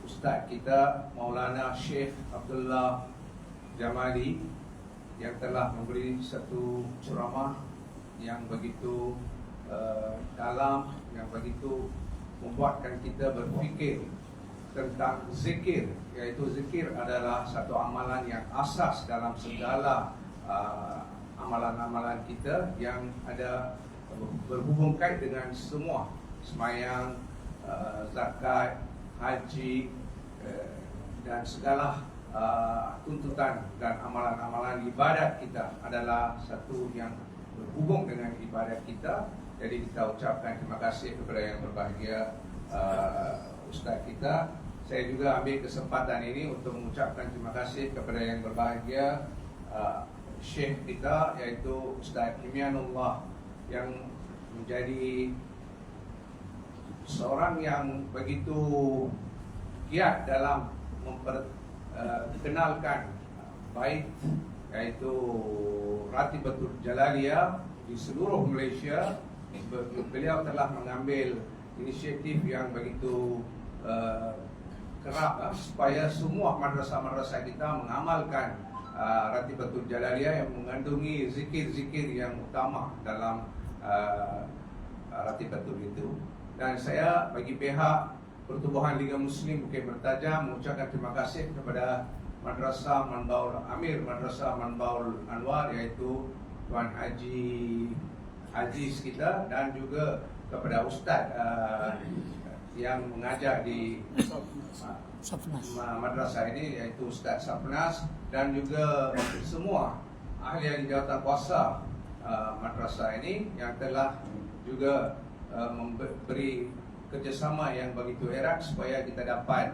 Ustaz kita Maulana Syekh Abdullah Jamali yang telah memberi satu ceramah yang begitu dalam, yang begitu membuatkan kita berfikir tentang zikir, yaitu zikir adalah satu amalan yang asas dalam segala amalan-amalan kita yang ada berhubung kait dengan semua sembahyang, zakat, haji dan segala tuntutan dan amalan-amalan ibadat kita adalah satu yang berhubung dengan ibadat kita. Jadi kita ucapkan terima kasih kepada yang berbahagia Ustaz kita. Saya juga ambil kesempatan ini untuk mengucapkan terima kasih kepada yang berbahagia Syekh kita, iaitu Ustaz Himianullah, yang menjadi seorang yang begitu giat dalam memperkenalkan baik, yaitu Ratibatul Jalaliyah di seluruh Malaysia. Beliau telah mengambil inisiatif yang begitu kerap supaya semua madrasah-madrasah kita mengamalkan Ratibatul Jalaliyah yang mengandungi zikir-zikir yang utama dalam Ratibatul itu. Dan saya bagi pihak Pertubuhan Liga Muslim Bukit Mertajam mengucapkan terima kasih kepada Madrasah Manbaul Amir, Madrasah Manbaul Anwar, iaitu Tuan Haji Aziz kita, dan juga kepada Ustaz yang mengajar di madrasah ini, iaitu Ustaz Safnas, dan juga semua ahli jawatan kuasa madrasah ini yang telah juga memberi kerjasama yang begitu erat supaya kita dapat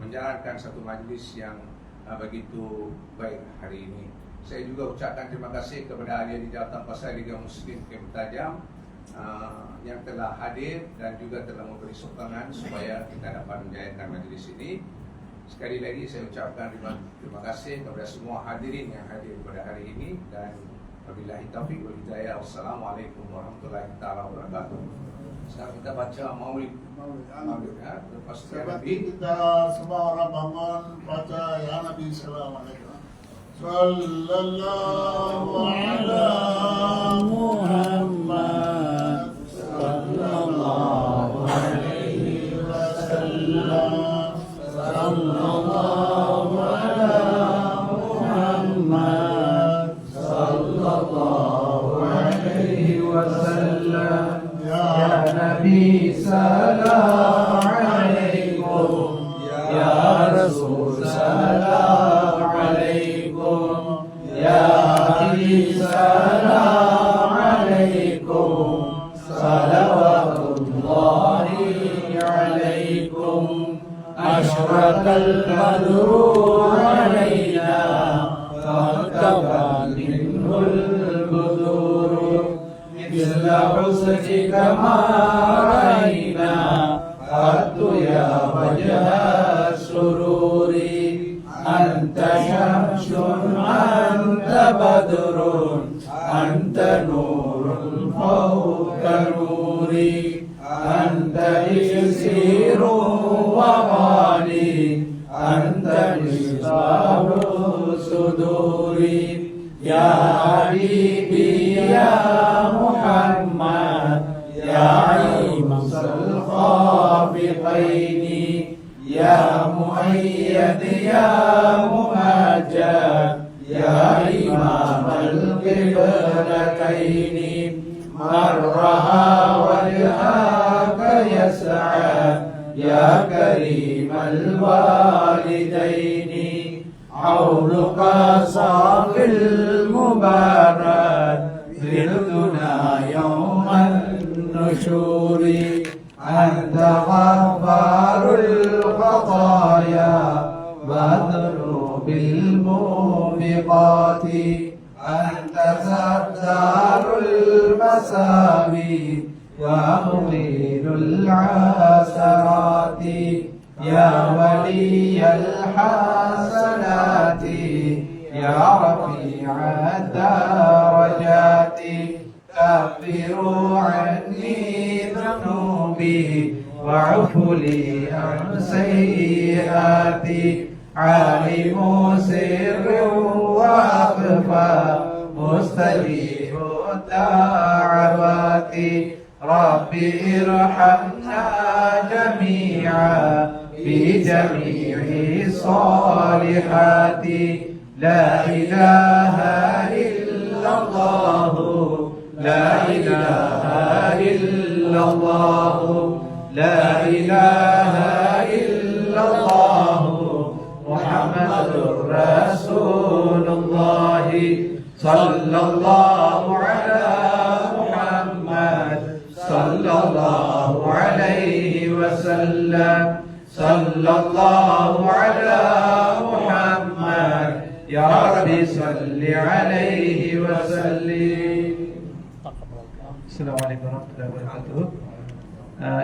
menjalankan satu majlis yang begitu baik hari ini. Saya juga ucapkan terima kasih kepada ahli jawatan kuasa Liga Muslim Bukit Mertajam yang telah hadir dan juga telah memberi sokongan supaya kita dapat menjalankan majlis ini. Sekali lagi saya ucapkan terima kasih kepada semua hadirin yang hadir pada hari ini, dan wabillahi taufiq wal hidayah. Wassalamualaikum warahmatullahi taala wabarakatuh. Sekarang kita baca Maulid ya. Lepas Seperti kita semua orang bangun baca ya Nabi sallallahu alaihi wasallam. Sallallahu ala Muhammad sallallahu alaihi wasallam. Sallallahu ala Muhammad sallallahu alaihi wasallam. Ya Nabi salam alaikum, ya Rasul salam alaikum, ya Ali salam alaikum, salawatullahi alaikum. Ashraqal badru alaina, faqtaba minhul buduru, misla husnika ma raina, qattu ya wajha sururi. Anta syamsun, anta badrun, anta nurun fawqa nuri, anta isirun wa ghali, anta misbahu suduri. Ya Habibi ya Muhammad, ya imamul khafiqaini, ya muayyad ya muhajjad, ya imamal qiblataini. Marraha wajhaka yas'ad, ya karimal walidaini. Auluka saqil mubarak, ziltuna yawman nushuri. Anta ghafarul khataya, badrubil mubiqati. Anta sattarul المساوي ومغير العثرات يا ولي الحسنات يا رفيع الدرجات كفروا عني ذنوبي وعفوا لي عن سيئاتي عالم سر وأخفى مستجيب الدعوات ربي ارحمنا جميعا بجميع الصالحات لا إله إلا الله لا إله إلا الله لا إله إلا الله محمد رسول الله صلى الله على محمد صلى الله عليه وسلم صلى الله على محمد يا ربي صل عليه وسلم. السلام عليكم ورحمة الله وبركاته.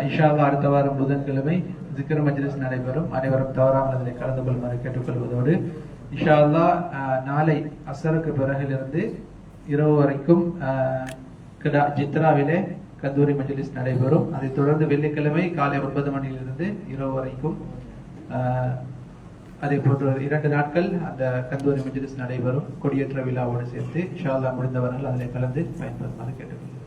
இன்ஷா அல்லாஹ் அடுத்த வாரம் புதன்கிழமை ஜிக்ர் மஜ்லிஸ் நடைபெறும். அனைவரும் தவறாமல் அதில் கலந்து கொள்ளுமாறு கேட்டுக்கொள்வதோடு இன்ஷா அல்லாஹ் நாளை அசருக்கு பிறகிலிருந்து இரவு வரைக்கும் ஜித்ராவிலே கந்தூரி மஜ்லிஸ் நடைபெறும். அதைத் தொடர்ந்து வெள்ளிக்கிழமை காலை 9 மணியிலிருந்து இரவு வரைக்கும் அதே போன்று 2 நாட்கள் அந்த கந்தூரி மஜ்லிஸ் நடைபெறும். கொடியேற்ற விழாவோடு சேர்த்து இன்ஷா அல்லாஹ் முடிந்தவர்கள் அதில் கலந்து பயன்பெறுமாறு கேட்டுக்கொள்கிறேன்.